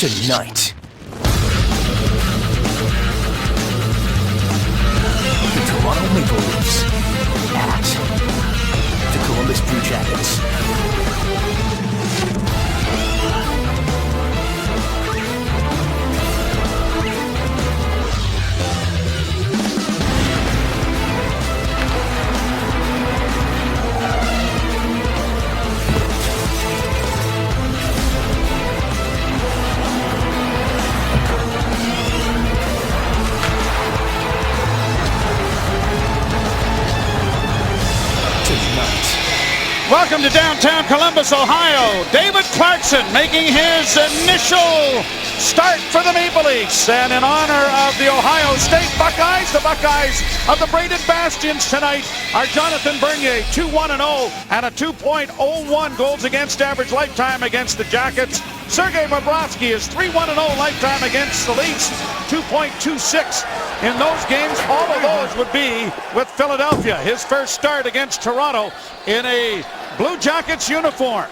Tonight, the Toronto Maple Leafs at the Columbus Blue Jackets. Welcome to downtown Columbus, Ohio. David Clarkson making his initial start for the Maple Leafs. And in honor of the Ohio State Buckeyes, the Buckeyes of the Braden Bastions tonight are Jonathan Bernier, 2-1-0 and a 2.01 goals against average lifetime against the Jackets. Sergei Bobrovsky is 3-1-0 lifetime against the Leafs, 2.26 in those games. All of those would be with Philadelphia. His first start against Toronto in a Blue Jackets uniform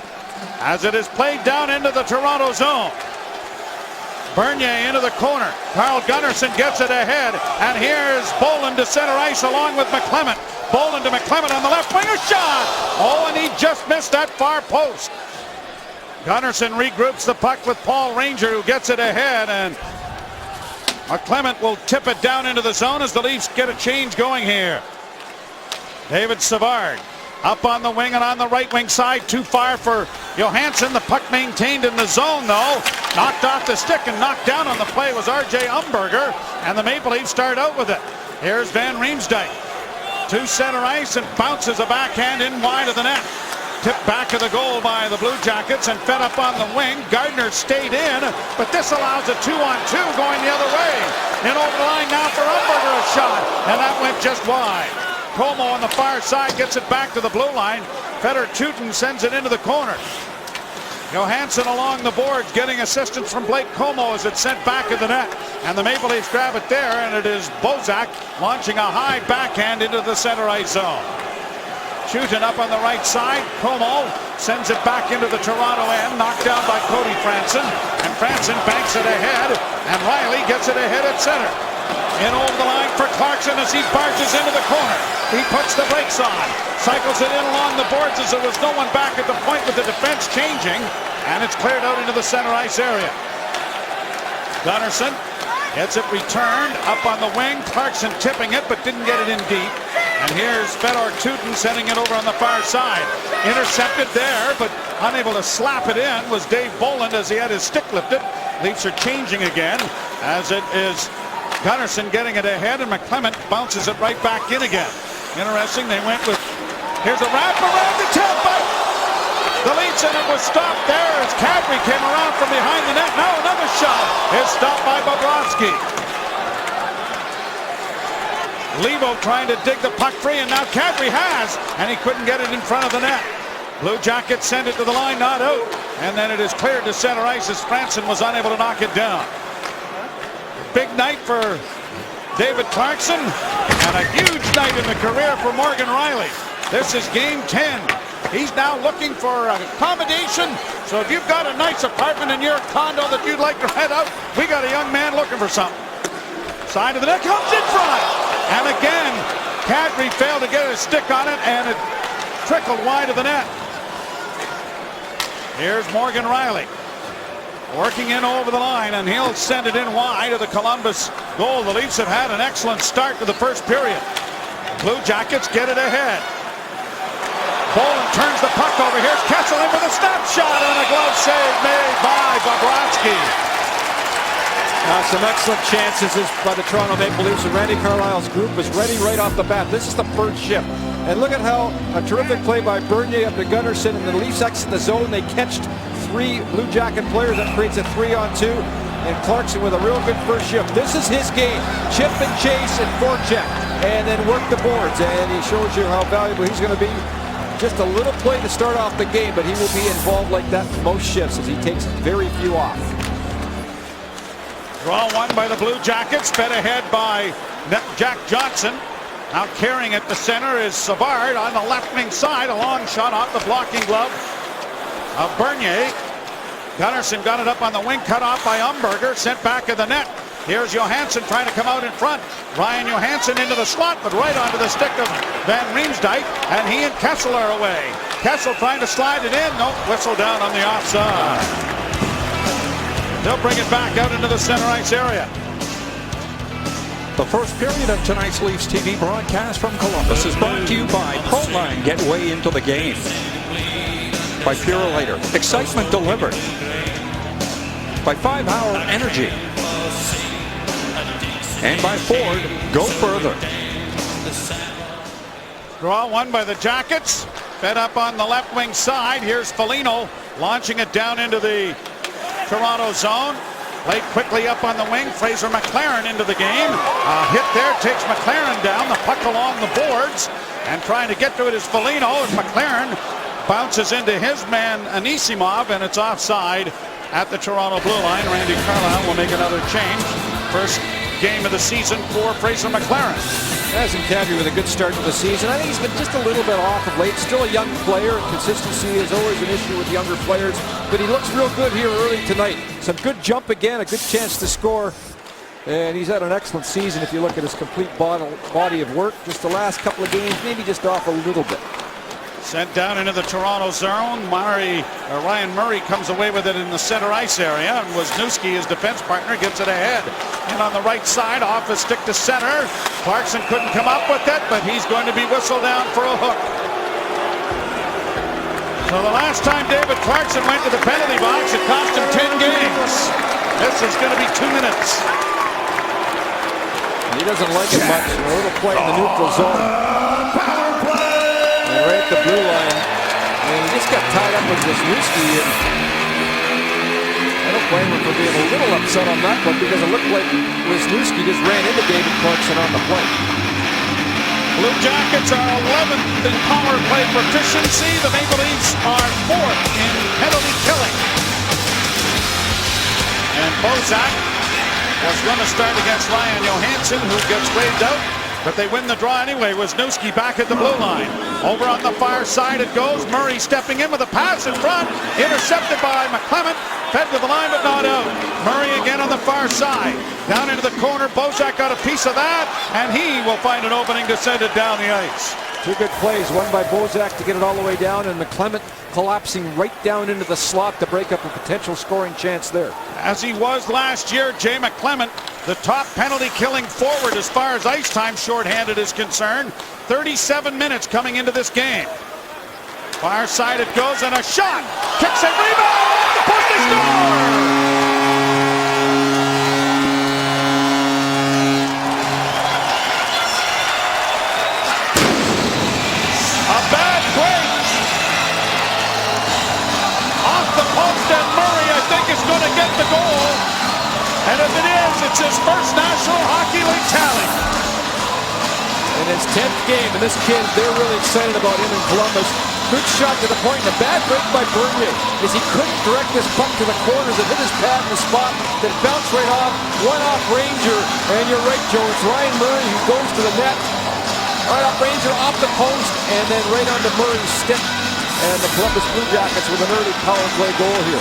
as it is played down into the Toronto zone. Bernier into the corner. Carl Gunnarsson gets it ahead, and here's Bolin to center ice along with McClement. Bolin to McClement on the left wing, a shot! Oh, and he just missed that far post. Gunnarsson regroups the puck with Paul Ranger, who gets it ahead, and McClement will tip it down into the zone as the Leafs get a change going here. David Savard up on the wing and on the right wing side, too far for Johansson. The puck maintained in the zone, though. Knocked off the stick and knocked down on the play was R.J. Umberger, and the Maple Leafs start out with it. Here's Van Riemsdyk to center ice and bounces a backhand in wide of the net. Tipped back of the goal by the Blue Jackets and fed up on the wing. Gardner stayed in, but this allows a 2-on-2 going the other way. And over the line now for Umberger, a shot, and that went just wide. Como on the far side gets it back to the blue line. Fedor Tyutin sends it into the corner. Johansson along the boards getting assistance from Blake Como as it's sent back of the net. And the Maple Leafs grab it there, and it is Bozak launching a high backhand into the center ice zone. Tyutin up on the right side. Como sends it back into the Toronto end, knocked down by Cody Franson. And Franson banks it ahead, and Riley gets it ahead at center. In over the line for Clarkson as he barges into the corner. He puts the brakes on, cycles it in along the boards as there was no one back at the point with the defense changing, and it's cleared out into the center ice area. Gunnarsson gets it returned up on the wing. Clarkson tipping it but didn't get it in deep. And here's Fedor Tyutin sending it over on the far side. Intercepted there, but unable to slap it in was Dave Bolland as he had his stick lifted. Leafs are changing again as it is Gunnarsson getting it ahead, and McClement bounces it right back in again. Interesting, they went with, here's a wrap around the tip by the Leafs, and it was stopped there as Kadri came around from behind the net. Now another shot is stopped by Bobrovsky. Levo trying to dig the puck free, and now Kadri has, and he couldn't get it in front of the net. Blue Jackets send it to the line, not out, and then it is cleared to center ice as Franson was unable to knock it down. Big night for David Clarkson, and a huge night in the career for Morgan Riley. This is game 10. He's now looking for accommodation. So if you've got a nice apartment in your condo that you'd like to rent out, we got a young man looking for something. Side of the net comes in front. And again, Kadri failed to get his stick on it, and it trickled wide of the net. Here's Morgan Riley working in over the line, and he'll send it in wide of the Columbus goal. The Leafs have had an excellent start to the first period. Blue Jackets get it ahead. Bolin turns the puck over. Here's Kessel in with a snapshot and a glove save made by Bobrovsky. Some excellent chances by the Toronto Maple Leafs, and Randy Carlyle's group was ready right off the bat. This is the first shift. And look at how a terrific play by Bernier up to Gunnarsson, and the Leafs exit the zone. They catched three Blue Jacket players. That creates a 3-on-2. And Clarkson with a real good first shift. This is his game. Chip and chase and forecheck, and then work the boards. And he shows you how valuable he's going to be. Just a little play to start off the game, but he will be involved like that most shifts as he takes very few off. Draw one by the Blue Jackets, fed ahead by Jack Johnson. Now carrying it to center is Savard on the left wing side. A long shot off the blocking glove of Bernier. Gunnarsson got it up on the wing, cut off by Umberger, sent back of the net. Here's Johansson trying to come out in front. Ryan Johansson into the slot, but right onto the stick of Van Riemsdyk, and he and Kessel are away. Kessel trying to slide it in. Nope, whistle down on the offside. They'll bring it back out into the center ice area. The first period of tonight's Leafs TV broadcast from Columbus is brought to you by Proline. Get way into the game. By Purolator. Excitement delivered. By 5 Hour Energy. And by Ford. Go further. Draw won by the Jackets. Fed up on the left wing side. Here's Foligno launching it down into the Toronto zone. Played quickly up on the wing. Fraser McLaren into the game. A hit there takes McLaren down. The puck along the boards. And trying to get to it is Foligno. As McLaren bounces into his man Anisimov, and it's offside at the Toronto blue line. Randy Carlyle will make another change. First game of the season for Fraser McLaren. Nazem Kadri with a good start to the season. I think he's been just a little bit off of late. Still a young player. Consistency is always an issue with younger players, but he looks real good here early tonight. Some good jump again, a good chance to score, and he's had an excellent season if you look at his complete body of work. Just the last couple of games, maybe just off a little bit. Sent down into the Toronto zone. Ryan Murray comes away with it in the center ice area, and Wisniewski, his defense partner, gets it ahead. In on the right side, off his stick to center. Clarkson couldn't come up with it, but he's going to be whistled down for a hook. So the last time David Clarkson went to the penalty box, it cost him 10 games. This is going to be 2 minutes. He doesn't like it much. A little play in the neutral zone. And right at the blue line. And he just got tied up with Wisniewski. And I don't blame him for being a little upset on that one, because it looked like Wisniewski just ran into David Clarkson on the play. Blue Jackets are 11th in power play proficiency. The Maple Leafs are 4th in penalty killing. And Bozak was going to start against Ryan Johansson, who gets waved out, but they win the draw anyway. Wisniewski back at the blue line. Over on the far side it goes. Murray stepping in with a pass in front. Intercepted by McClement. Fed to the line but not out. Murray again on the far side. Down into the corner. Bozak got a piece of that, and he will find an opening to send it down the ice. Two good plays. One by Bozak to get it all the way down, and McClement collapsing right down into the slot to break up a potential scoring chance there. As he was last year, Jay McClement, the top penalty killing forward as far as ice time shorthanded is concerned. 37 minutes coming into this game. Far side it goes, and a shot. Kicks it, rebound. The post is score. A bad break. Off the post, and Murray, I think, is going to get the goal. And if it is, it's his first National Hockey League tally. In his 10th game, and this kid, they're really excited about him in Columbus. Good shot to the point, and a bad break by Bernier, as he couldn't direct this puck to the corners. It hit his pad in the spot, then bounced right off, one-off Ranger, and you're right, Joe, it's Ryan Murray who goes to the net. Right off Ranger, off the post, and then right onto Murray's stick. And the Columbus Blue Jackets with an early power play goal here.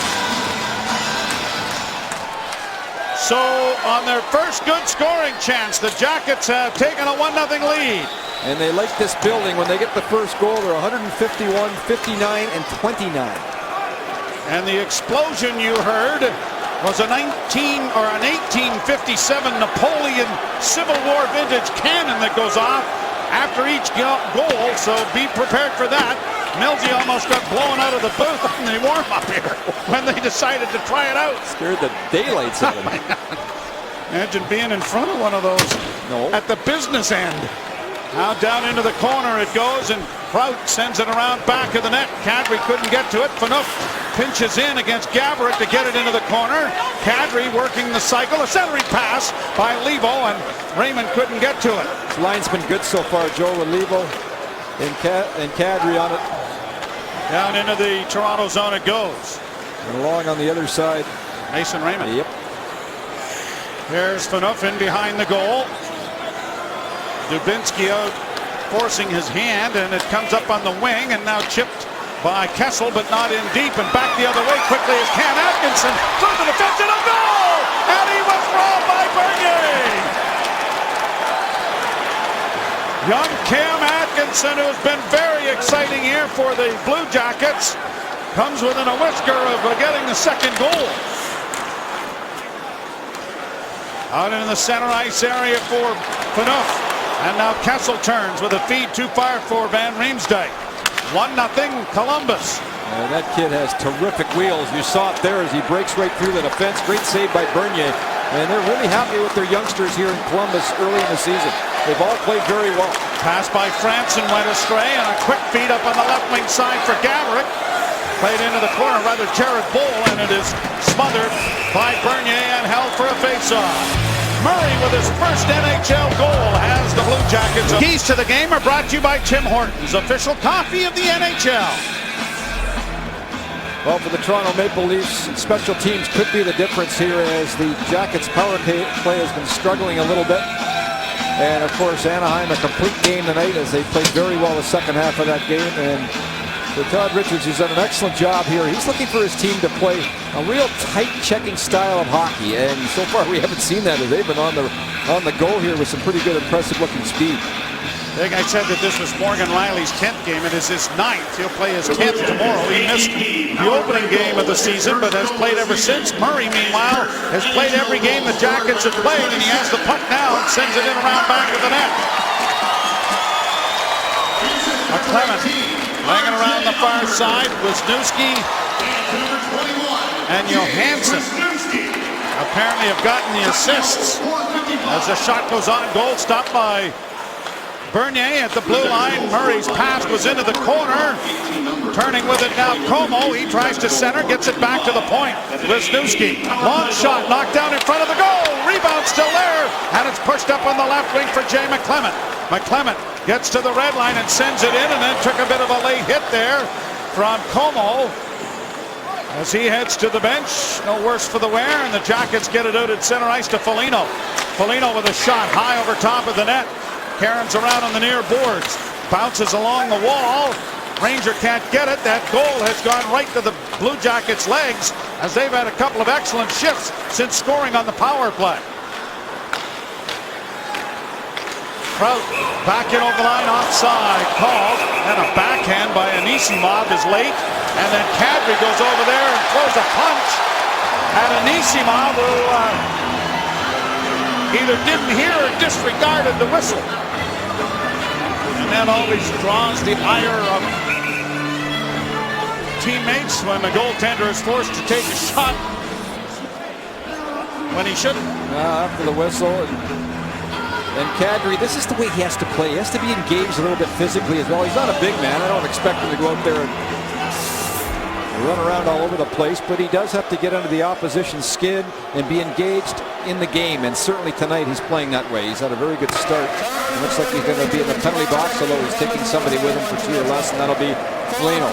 So on their first good scoring chance, the Jackets have taken a 1-0 lead. And they like this building. When they get the first goal, they're 151, 59, and 29. And the explosion you heard was an 1857 Napoleon Civil War vintage cannon that goes off after each goal, so be prepared for that. Millsy almost got blown out of the booth in the warm-up here when they decided to try it out. Scared the daylights out of him. Imagine being in front of one of those at the business end. Now down into the corner it goes, and Prout sends it around back of the net. Kadri couldn't get to it. Phaneuf pinches in against Gaborik to get it into the corner. Kadri working the cycle. A centering pass by Levo, and Raymond couldn't get to it. This line's been good so far, Joe, with Levo and Kadri on it. Down into the Toronto zone it goes. And along on the other side, Mason Raymond. Yep. Here's Phaneuf in behind the goal. Dubinsky out forcing his hand, and it comes up on the wing, and now chipped by Kessel, but not in deep, and back the other way quickly is Cam Atkinson through the defense and a goal! And he was robbed by Bernier! Young Cam Atkinson, who's been very exciting here for the Blue Jackets, comes within a whisker of getting the second goal. Out in the center ice area for Phaneuf. And now Kessel turns with a feed too far for Van Riemsdyk. 1-0 Columbus. And that kid has terrific wheels. You saw it there as he breaks right through the defense. Great save by Bernier. And they're really happy with their youngsters here in Columbus early in the season. They've all played very well. Pass by Franson went astray, and a quick feed up on the left wing side for Gaborik. Played into the corner, rather Jared Bull, and it is smothered by Bernier and held for a faceoff. Murray with his first NHL goal has the Blue Jackets. Keys to the game are brought to you by Tim Hortons, official coffee of the NHL. Well, for the Toronto Maple Leafs, special teams could be the difference here as the Jackets' power play has been struggling a little bit. And, of course, Anaheim, a complete game tonight as they played very well the second half of that game. And for Todd Richards, who's done an excellent job here, he's looking for his team to play a real tight checking style of hockey. And so far, we haven't seen that as they've been on the go here with some pretty good, impressive-looking speed. I think I said that this was Morgan Rielly's 10th game. It is his 9th. He'll play his 10th tomorrow. He missed the opening game of the season, but has played ever since. Murray, meanwhile, has played every game the Jackets have played, and he has the puck now and sends it in around back of the net. McClement laying around the far side. Wisniewski and Johansson apparently have gotten the assists as the shot goes on goal. Stopped by Bernier at the blue line. Murray's pass was into the corner. Turning with it now, Como. He tries to center, gets it back to the point. Wisniewski, long shot, knocked down in front of the goal. Rebound still there, and it's pushed up on the left wing for Jay McClement. McClement gets to the red line and sends it in, and then took a bit of a late hit there from Como as he heads to the bench. No worse for the wear, and the Jackets get it out at center ice to Foligno. Foligno with a shot high over top of the net. Cairns around on the near boards. Bounces along the wall. Ranger can't get it. That goal has gone right to the Blue Jackets' legs as they've had a couple of excellent shifts since scoring on the power play. Prout back in over the line, offside called, and a backhand by Anisimov is late, and then Kadri goes over there and throws a punch at Anisimov, who either didn't hear or disregarded the whistle. And that always draws the ire of teammates when the goaltender is forced to take a shot when he shouldn't. After the whistle, and Kadri, this is the way he has to play. He has to be engaged a little bit physically as well. He's not a big man. I don't expect him to go out there and run around all over the place, but he does have to get under the opposition's skin and be engaged in the game, and certainly tonight he's playing that way. He's had a very good start. It looks like he's going to be in the penalty box, although he's taking somebody with him for 2 or less, and that'll be Foligno.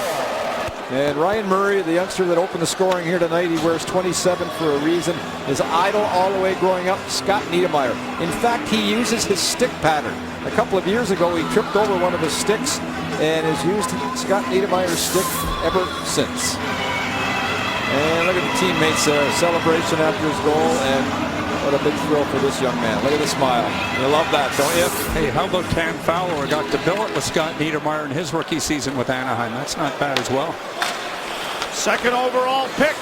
And Ryan Murray, the youngster that opened the scoring here tonight, he wears 27 for a reason. His idol all the way growing up, Scott Niedermayer. In fact, he uses his stick pattern. A couple of years ago, he tripped over one of his sticks and has used Scott Niedermayer's stick ever since. And look at the teammates' celebration after his goal, and what a big thrill for this young man. Look at the smile. You love that, don't you? Hey, how about Cam Fowler got to bill it with Scott Niedermayer in his rookie season with Anaheim? That's not bad as well. Second overall pick.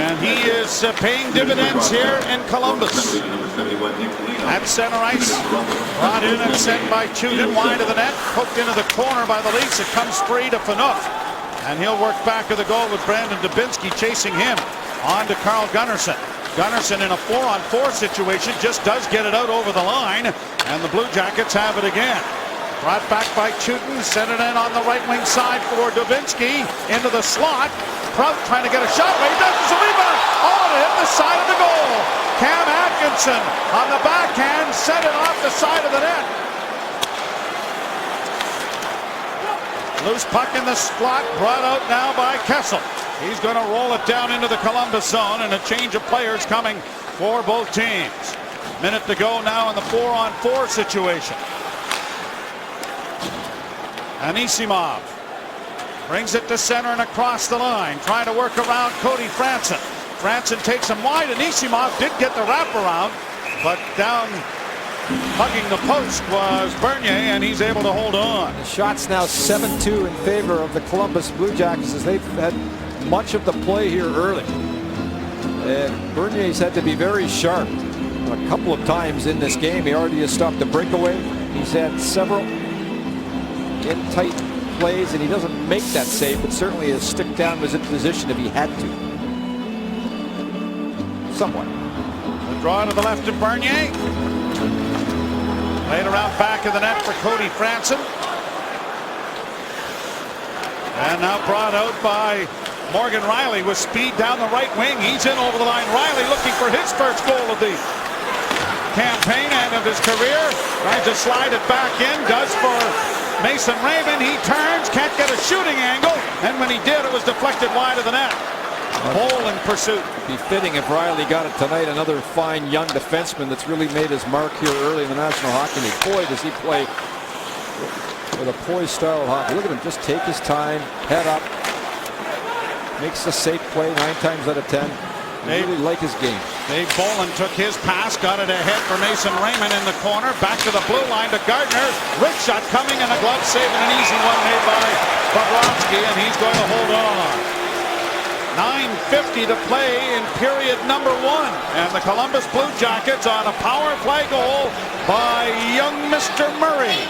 And he is paying dividends here in Columbus. At center ice, brought in and sent by Chudin wide of the net, poked into the corner by the Leafs. It comes free to Phaneuf, and he'll work back to the goal with Brandon Dubinsky chasing him. On to Carl Gunnarsson. Gunnarsson in a 4-on-4 situation just does get it out over the line, and the Blue Jackets have it again. Brought back by Chudin, sent it in on the right wing side for Dubinsky into the slot. Prout trying to get a shot away. He does. It's a rebound. Oh, it hit the side of the goal. Cam Atkinson on the backhand set it off the side of the net. Loose puck in the slot, brought out now by Kessel. He's going to roll it down into the Columbus zone, and a change of players coming for both teams. Minute to go now in the 4-on-4 situation. Anisimov brings it to center and across the line, trying to work around Cody Franson. Franson takes him wide. Anisimov did get the wraparound, but down hugging the post was Bernier, and he's able to hold on. The shot's now 7-2 in favor of the Columbus Blue Jackets as they've had much of the play here early. And Bernier's had to be very sharp a couple of times in this game. He already has stopped the breakaway. He's had several in tight plays, and he doesn't make that save, but certainly his stick down was in position if he had to. Somewhat. The draw to the left of Bernier. Played around back of the net for Cody Franson. And now brought out by Morgan Rielly with speed down the right wing. He's in over the line. Rielly looking for his first goal of the campaign and of his career. Tries to slide it back in. Does for Mason Raymond. He turns. Can't get a shooting angle. And when he did, it was deflected wide of the net. Bowl in pursuit. Be fitting if Rielly got it tonight. Another fine young defenseman that's really made his mark here early in the National Hockey League. Boy, does he play with a poised style of hockey. Look at him just take his time, head up, makes a safe play 9 times out of 10. I really like his game. Dave Bolin took his pass, got it ahead for Mason Raymond in the corner. Back to the blue line to Gardner. Wrist shot coming and a glove save and an easy one made by Bobrovsky, and he's going to hold on. 9:50 to play in period number 1. And the Columbus Blue Jackets on a power play goal by young Mr. Murray.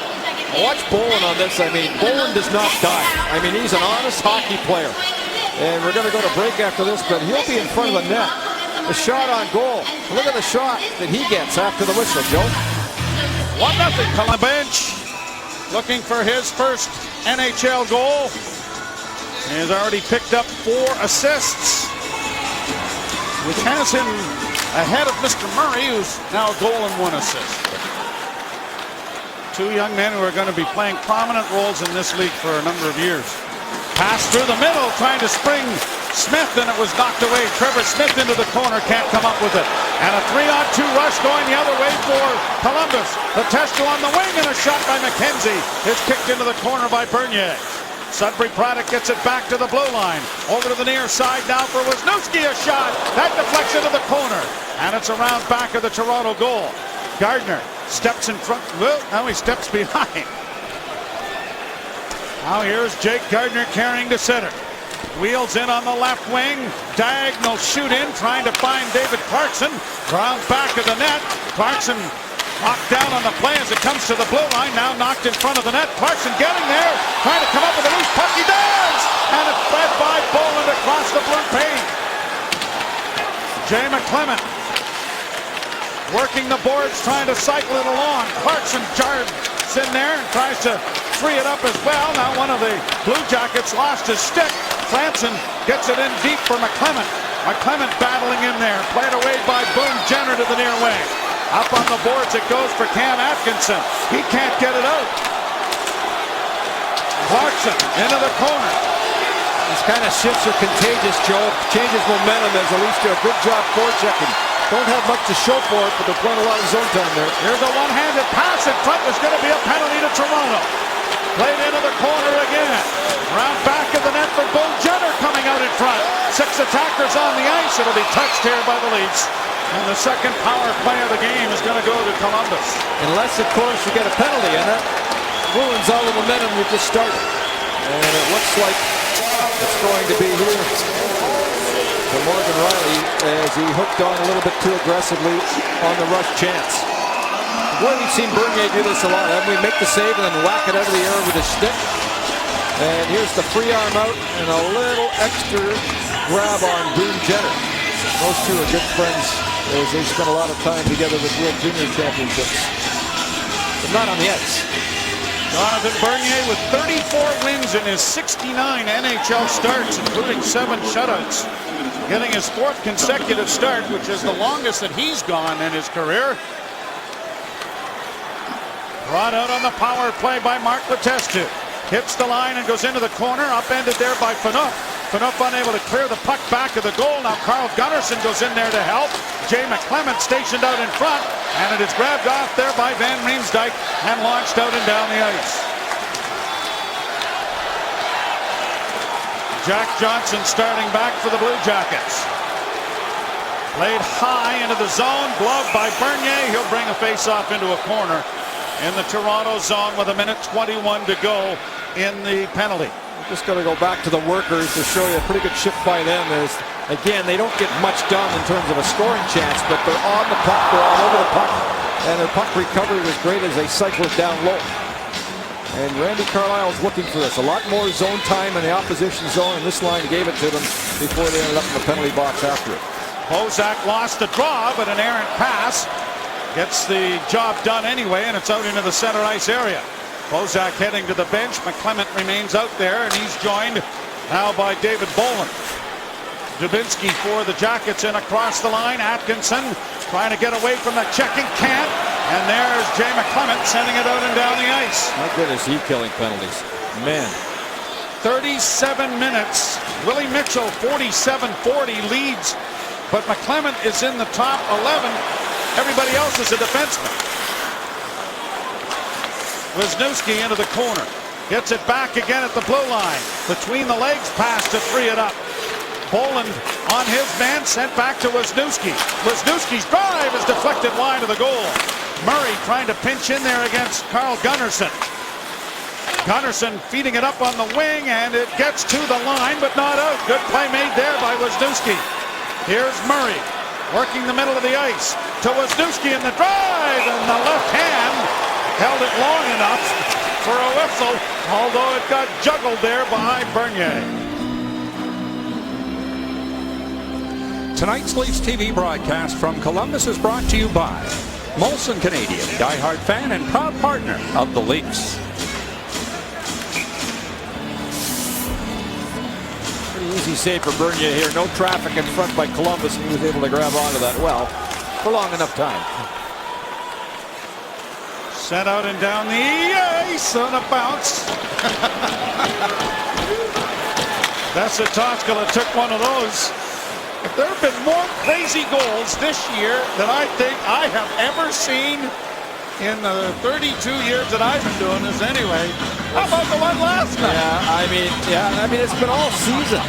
Watch Bolin on this. I mean, Bolin does not die. I mean, he's an honest hockey player. And we're going to go to break after this, but he'll be in front of the net. The shot on goal. Look at the shot that he gets after the whistle, Joe. 1-0 Columbus bench. Looking for his first NHL goal. He has already picked up 4 assists, which has him ahead of Mr. Murray, who's now a goal and 1 assist. 2 young men who are going to be playing prominent roles in this league for a number of years. Pass through the middle, trying to spring Smith, and it was knocked away. Trevor Smith into the corner, can't come up with it. And a 3-on-2 rush going the other way for Columbus. The Testo on the wing, and a shot by McKenzie is kicked into the corner by Bernier. Sudbury Product gets it back to the blue line. Over to the near side now for Wisniewski, a shot. That deflects into the corner. And it's around back of the Toronto goal. Gardner steps in front. Well, now he steps behind. Now here's Jake Gardner carrying to center. Wheels in on the left wing. Diagonal shoot in, trying to find David Clarkson. Ground back of the net. Clarkson knocked down on the play as it comes to the blue line. Now knocked in front of the net. Clarkson getting there. Trying to come up with a loose puck. He does! And it's fed by Bolin across the blue paint. Jay McClement working the boards, trying to cycle it along. Clarkson jarred in there and tries to free it up as well. Now one of the Blue Jackets lost his stick. Franson gets it in deep for McClement. McClement battling in there. Played away by Boone Jenner to the near wing. Up on the boards it goes for Cam Atkinson. He can't get it out. Clarkson into the corner. These kind of shifts are contagious, Joe. Changes momentum as at least do a good job forechecking. Don't have much to show for it, but they're playing a lot of zone time there. Here's a one-handed pass in front. There's going to be a penalty to Toronto. Played into the corner again. Round back of the net for Boone Jenner coming out in front. 6 attackers on the ice. It'll be touched here by the Leafs. And the second power play of the game is going to go to Columbus. Unless, of course, you get a penalty, and that ruins all the momentum you just started. And it looks like it's going to be here for Morgan Rielly as he hooked on a little bit too aggressively on the rush chance. Boy, we've seen Bernier do this a lot. Haven't we? Make the save and then whack it out of the air with his stick. And here's the free arm out and a little extra grab on Boone Jenner. Those two are good friends as they spent a lot of time together with World Junior Championships. But not on the ice. Jonathan Bernier with 34 wins in his 69 NHL starts, including 7 shutouts. Getting his 4th consecutive start, which is the longest that he's gone in his career. Brought out on the power play by Mark Letestu. Hits the line and goes into the corner. Upended there by Phaneuf. Phaneuf unable to clear the puck back of the goal. Now Carl Gunnarsson goes in there to help. Jay McClement stationed out in front. And it is grabbed off there by Van Riemsdyk and launched out and down the ice. Jack Johnson starting back for the Blue Jackets. Played high into the zone, gloved by Bernier. He'll bring a face-off into a corner in the Toronto zone with 1:21 to go in the penalty. Just got to go back to the workers to show you a pretty good shift by them. Again, they don't get much done in terms of a scoring chance, but they're on the puck, they're all over the puck, and their puck recovery was great as they cycle it down low. And Randy Carlyle's looking for this. A lot more zone time in the opposition zone, and this line gave it to them before they ended up in the penalty box after it. Bozak lost the draw, but an errant pass gets the job done anyway, and it's out into the center ice area. Bozak heading to the bench. McClement remains out there, and he's joined now by David Bolland. Dubinsky for the Jackets in across the line. Atkinson trying to get away from the checking, can't. And there's Jay McClement sending it out and down the ice. My goodness, he killing penalties. Man. 37 minutes. Willie Mitchell 47-40 leads, but McClement is in the top 11. Everybody else is a defenseman. Wisniewski into the corner. Gets it back again at the blue line. Between the legs pass to free it up. Bolland on his man, sent back to Wisniewski. Wisniewski's drive is deflected wide of the goal. Murray trying to pinch in there against Carl Gunnarsson. Gunnarsson feeding it up on the wing, and it gets to the line, but not out. Good play made there by Wisniewski. Here's Murray working the middle of the ice to Wisniewski in the drive, and the left hand held it long enough for a whistle, although it got juggled there by Bernier. Tonight's Leafs TV broadcast from Columbus is brought to you by Molson Canadian, diehard fan and proud partner of the Leafs. Pretty easy save for Bernier here. No traffic in front by Columbus, and he was able to grab onto that well for long enough time. Sent out and down the ice on a bounce. Vesitoskala took one of those. There have been more crazy goals this year than I think I have ever seen in the 32 years that I've been doing this anyway. How about the one last night? Yeah, I mean, it's been all season.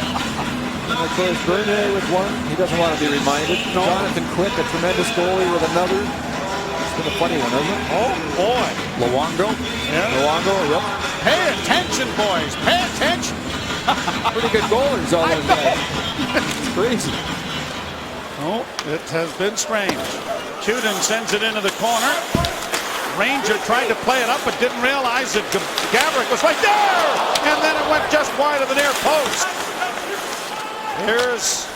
Of course, Bernier with one. He doesn't want to be reminded. No. Jonathan Quick, a tremendous goalie with another. It's been a funny one, isn't it? Oh, boy. Luongo. Yeah. Luongo, yep. Pay attention, boys. Pay attention. Pretty good goalers, all those guys. It's crazy. Oh, it has been strange. Chudin sends it into the corner. Ranger tried to play it up, but didn't realize that Gaborik was right there. And then it went just wide of the near post. Here's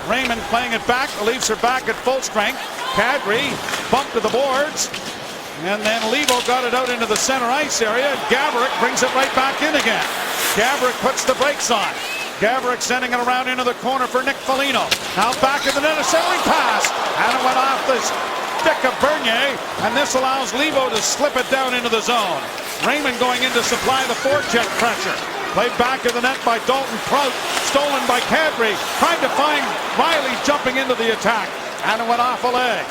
Raymond playing it back. The Leafs are back at full strength. Kadri bumped to the boards. And then Levo got it out into the center ice area. Gaborik brings it right back in again. Gaborik puts the brakes on. Gaborik sending it around into the corner for Nick Foligno. Now back in the net, a centering pass. And it went off the stick of Bernier. And this allows Levo to slip it down into the zone. Raymond going in to supply the forecheck pressure. Played back in the net by Dalton Prout. Stolen by Kadri. Trying to find Riley jumping into the attack. And it went off a leg.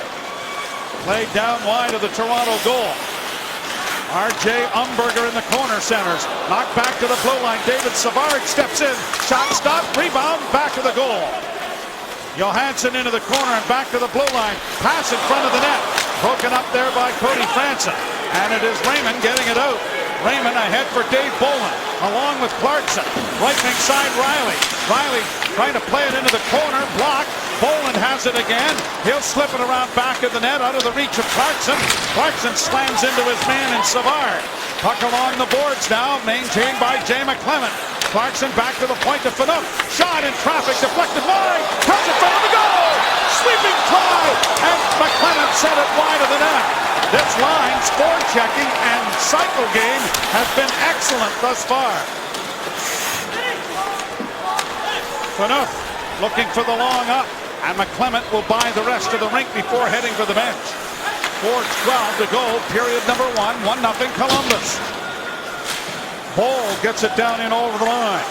Played down wide of the Toronto goal. R.J. Umberger in the corner centers. Knocked back to the blue line. David Savard steps in. Shot stopped. Rebound. Back to the goal. Johansson into the corner and back to the blue line. Pass in front of the net. Broken up there by Cody Franson. And it is Raymond getting it out. Raymond ahead for Dave Bolland. Along with Clarkson. Right wing side Riley. Riley trying to play it into the corner. Blocked. Bolland has it again. He'll slip it around back of the net out of the reach of Clarkson. Clarkson slams into his man in Savard. Puck along the boards now, maintained by Jay McClement. Clarkson back to the point to Phaneuf. Shot in traffic, deflected wide. Comes in front of the goal. Sweeping try. And McClement sent it wide of the net. This line's forechecking and cycle game has been excellent thus far. Phaneuf looking for the long up. And McClement will buy the rest of the rink before heading for the bench. 4:12 to go, period number 1. 1-0 Columbus. Boll gets it down in over the line.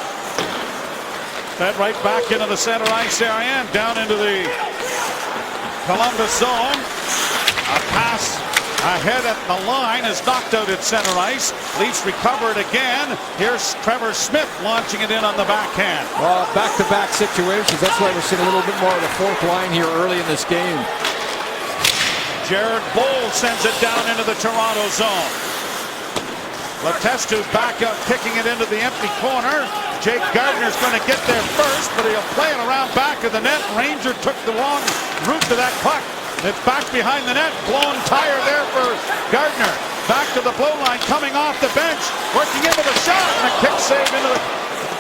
Fed right back into the center ice area and down into the Columbus zone. A pass Ahead at the line is knocked out at center ice. Leafs recover it again. Here's Trevor Smith launching it in on the backhand. Well, back-to-back situations. That's why we're seeing a little bit more of the fourth line here early in this game. Jared Boll sends it down into the Toronto zone. Letestu back out, kicking it into the empty corner. Jake Gardner's going to get there first, but he'll play it around back of the net. Ranger took the wrong route to that puck. It's back behind the net. Blown tire there for Gardner. Back to the blue line, coming off the bench, working into the shot, and a kick save into the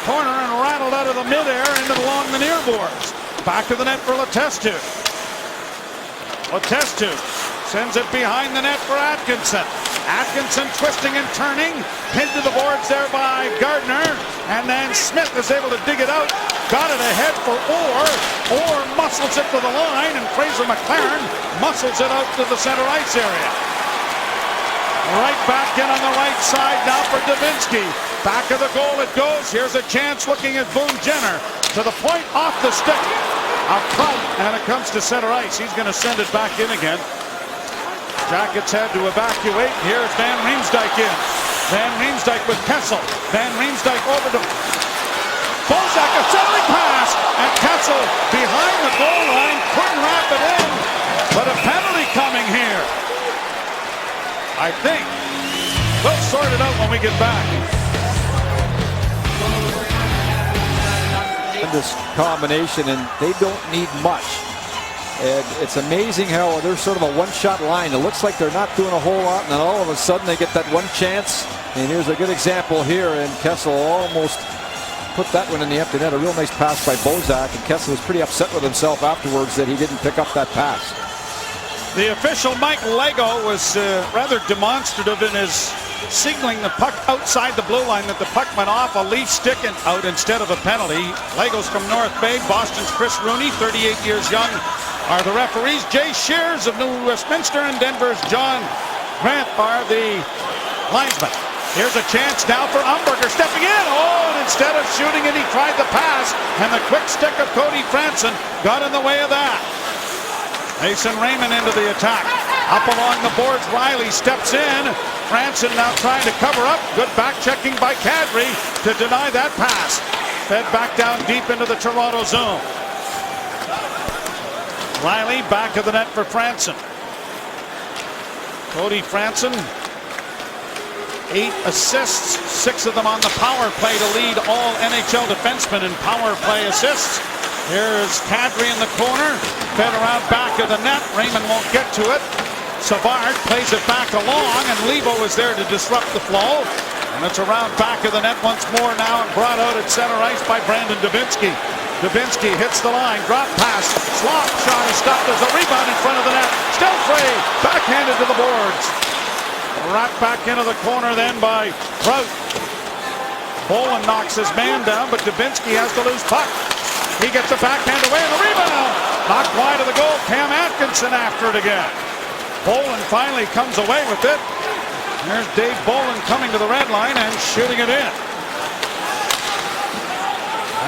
corner and rattled out of the midair into along the near boards. Back to the net for Letestu. Letestu sends it behind the net for Atkinson. Atkinson twisting and turning, pinned to the boards there by Gardner, and then Smith is able to dig it out. Got it ahead for Orr. Orr muscles it to the line, and Fraser McLaren muscles it out to the center ice area. Right back in on the right side now for Davinsky. Back of the goal it goes. Here's a chance looking at Boone Jenner. To the point, off the stick. Up front, and it comes to center ice. He's going to send it back in again. Jackets had to evacuate. Here's Van Riemsdyk in. Van Riemsdyk with Kessel. Van Riemsdyk over to Bozak, a centering pass, and Kessel behind the goal line, couldn't wrap it in, but a penalty coming here. I think we'll sort it out when we get back. This combination, and they don't need much. And it's amazing how they're sort of a one-shot line. It looks like they're not doing a whole lot, and then all of a sudden they get that one chance. And here's a good example here, and Kessel almost put that one in the empty net. A real nice pass by Bozak, and Kessel was pretty upset with himself afterwards that he didn't pick up that pass. The official Mike Lego was rather demonstrative in his signaling the puck outside the blue line, that the puck went off a Leaf stick and out instead of a penalty. Lego's from North Bay. Boston's Chris Rooney, 38 years young, are the referees. Jay Shears of New Westminster and Denver's John Grant are the linesmen. Here's a chance now for Umberger stepping in. Oh, and instead of shooting it, he tried the pass, and the quick stick of Cody Franson got in the way of that. Mason Raymond into the attack. Up along the boards, Riley steps in. Franson now trying to cover up. Good back checking by Kadri to deny that pass. Fed back down deep into the Toronto zone. Riley back of the net for Franson. Cody Franson, 8 assists, 6 of them on the power play to lead all NHL defensemen in power play assists. Here's Kadri in the corner, fed around back of the net. Raymond won't get to it. Savard plays it back along, and Levo is there to disrupt the flow. And it's around back of the net once more now, and brought out at center ice by Brandon Davinsky. Davinsky hits the line, drop pass, slot shot is stopped. There's a rebound in front of the net. Still free, backhanded to the boards. Wrapped back into the corner then by Trout. Bolin knocks his man down, but Davinsky has to lose puck. He gets a backhand away, and the rebound knocked wide of the goal. Cam Atkinson after it again. Bolin finally comes away with it. There's Dave Bolin coming to the red line and shooting it in.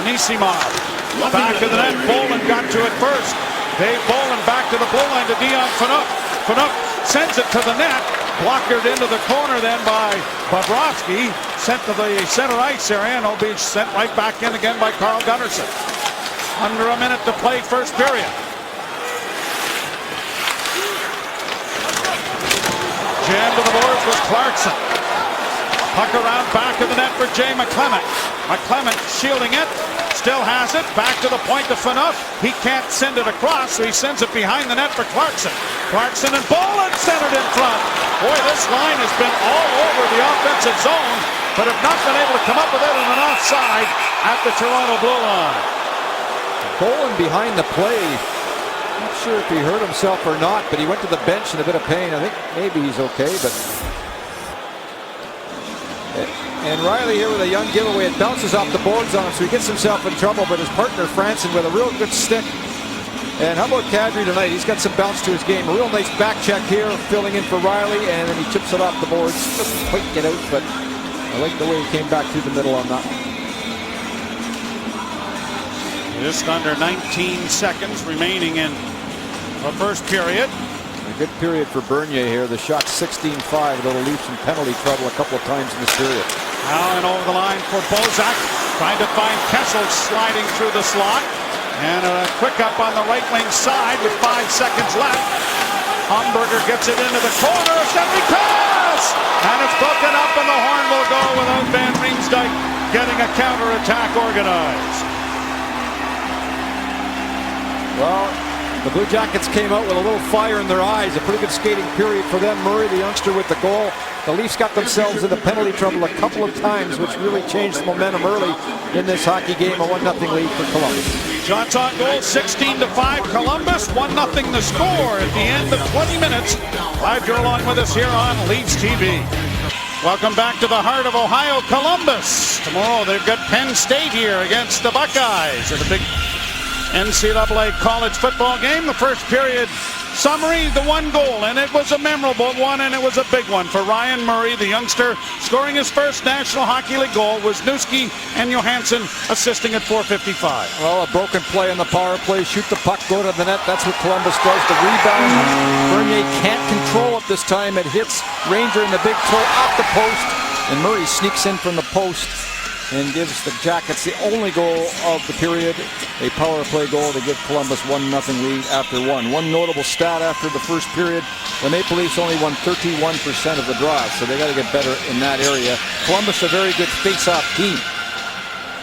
Anisimov back to the net. Bolin got to it first. Dave Bolin back to the blue line to Dion Phaneuf. Phaneuf sends it to the net. Blockered into the corner then by Bobrovsky. Sent to the center ice area, and will be sent right back in again by Carl Gunnarsson. Under a minute to play first period. Jam to the boards with Clarkson. Puck around back of the net for Jay McClement. McClement shielding it. Still has it. Back to the point to Phaneuf. He can't send it across, so he sends it behind the net for Clarkson. Clarkson and Bolin centered in front. Boy, this line has been all over the offensive zone, but have not been able to come up with it on an offside at the Toronto blue line. Bolin behind the play. Not sure if he hurt himself or not, but he went to the bench in a bit of pain. I think maybe he's okay, but... And Riley here with a young giveaway. It bounces off the boards on him, so he gets himself in trouble, but his partner Franson with a real good stick. And how about Kadri tonight? He's got some bounce to his game. A real nice back check here, filling in for Riley, and then he chips it off the boards. Doesn't quite get out, but I like the way he came back through the middle on that one. Just under 19 seconds remaining in the first period. A good period for Bernier here. The shot 16-5, that'll leave some penalty trouble a couple of times in this period. Allen over the line for Bozak, trying to find Kessel sliding through the slot. And a quick up on the right wing side with 5 seconds left. Hamburger gets it into the corner. Stephanie pass! And it's broken up, and the horn will go without Van Riemsdyk getting a counterattack organized. Well, the Blue Jackets came out with a little fire in their eyes. A pretty good skating period for them. Murray, the youngster, with the goal. The Leafs got themselves into penalty trouble a couple of times, which really changed the momentum early in this hockey game. A 1-0 lead for Columbus. Shots on goal, 16-5 Columbus, 1-0 the score at the end of 20 minutes. Glad you're along with us here on Leafs TV. Welcome back to the heart of Ohio, Columbus. Tomorrow they've got Penn State here against the Buckeyes at a big NCAA college football game. The first period summary, the 1 goal, and it was a memorable one, and it was a big one for Ryan Murray, the youngster, scoring his first National Hockey League goal. Wisniewski and Johansson assisting at 4:55. Well, a broken play on the power play. Shoot the puck, go to the net. That's what Columbus does. The rebound, Bernier can't control it this time. It hits Ranger in the big toe off the post, and Murray sneaks in from the post and gives the Jackets the only goal of the period, a power play goal to give Columbus 1-0 lead after one. One notable stat after the first period, the Maple Leafs only won 31% of the draws, so they got to get better in that area. Columbus, a very good face-off team,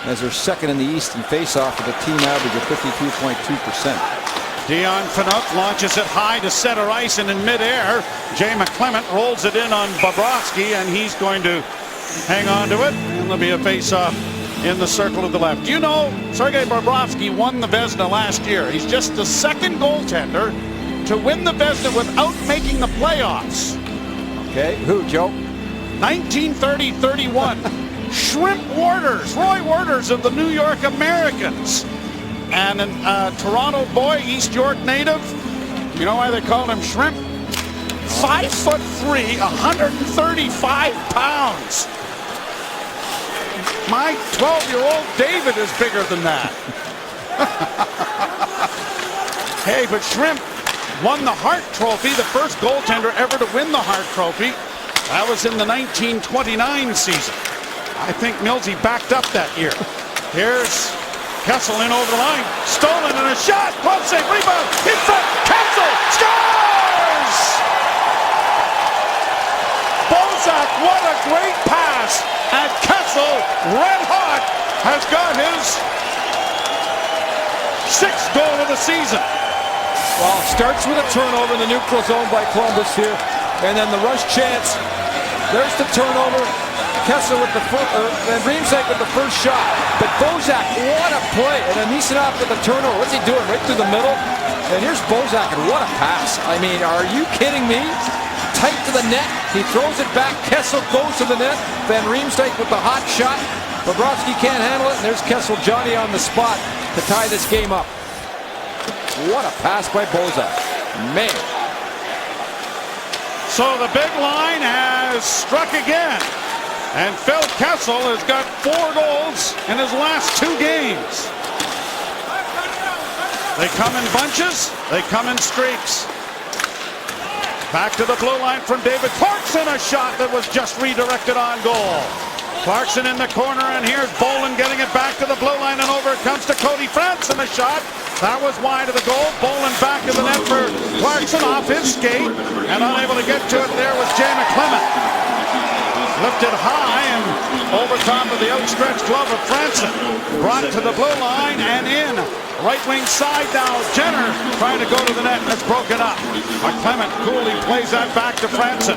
as they're second in the East in face-off with a team average of 52.2%. Dion Phaneuf launches it high to center ice, and in midair, Jay McClement rolls it in on Bobrovsky, and he's going to hang on to it, and there'll be a face-off in the circle to the left. You know, Sergei Bobrovsky won the Vezina last year. He's just the second goaltender to win the Vezina without making the playoffs. Okay, who, Joe? 1930-31. Shrimp Waters, Roy Waters of the New York Americans. And a Toronto boy, East York native. You know why they called him Shrimp? 5'3", 135 pounds. My 12-year-old David is bigger than that. Hey, but Shrimp won the Hart Trophy, the first goaltender ever to win the Hart Trophy. That was in the 1929 season. I think Millsy backed up that year. Here's Kessel in over the line. Stolen and a shot. Glove save, rebound. In front. Kessel scores! Bozak, what a great pass. And Kessel, red hot, has got his 6th goal of the season. Well, starts with a turnover in the neutral zone by Columbus here. And then the rush chance. There's the turnover. Kessel with the and Riemsdyk with the first shot. But Bozak, what a play. And then Nisanov with the turnover. What's he doing? Right through the middle. And here's Bozak, and what a pass. I mean, are you kidding me? Tight to the net. He throws it back. Kessel goes to the net. Van Riemsdyk with the hot shot. Bobrovsky can't handle it. And there's Kessel, Johnny on the spot to tie this game up. What a pass by Bozak. Man. So the big line has struck again. And Phil Kessel has got 4 goals in his last 2 games. They come in bunches. They come in streaks. Back to the blue line from David Clarkson. A shot that was just redirected on goal. Clarkson in the corner, and here's Bolin getting it back to the blue line, and over it comes to Cody Franson. A shot that was wide of the goal. Bolin back to the net for Clarkson off his skate, and unable to get to it there was Jay McClement. Lifted high and over top of the outstretched glove of Franson. Brought to the blue line and in. Right wing side now. Jenner trying to go to the net, and it's broken up. McClement coolly plays that back to Franson.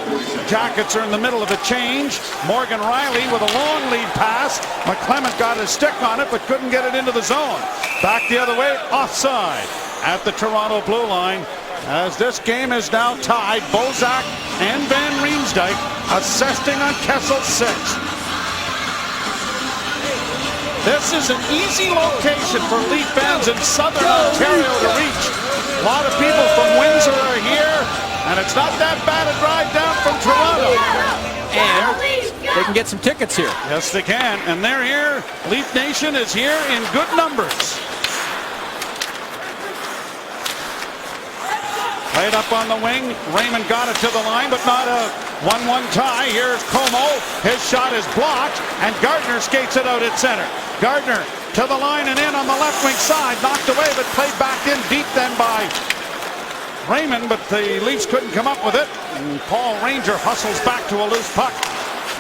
Jackets are in the middle of a change. Morgan Riley with a long lead pass. McClement got his stick on it but couldn't get it into the zone. Back the other way, offside at the Toronto blue line. As this game is now tied, Bozak and Van Riemsdyk assisting on Kessel's 6th. This is an easy location for Leaf fans in southern Ontario to reach. A lot of people from Windsor are here, and it's not that bad a drive down from Toronto. And they can get some tickets here. Yes, they can, and they're here. Leaf Nation is here in good numbers. Played up on the wing. Raymond got it to the line, but not a 1-1 tie. Here's Como. His shot is blocked, and Gardner skates it out at center. Gardner to the line and in on the left wing side. Knocked away, but played back in deep then by Raymond, but the Leafs couldn't come up with it. And Paul Ranger hustles back to a loose puck.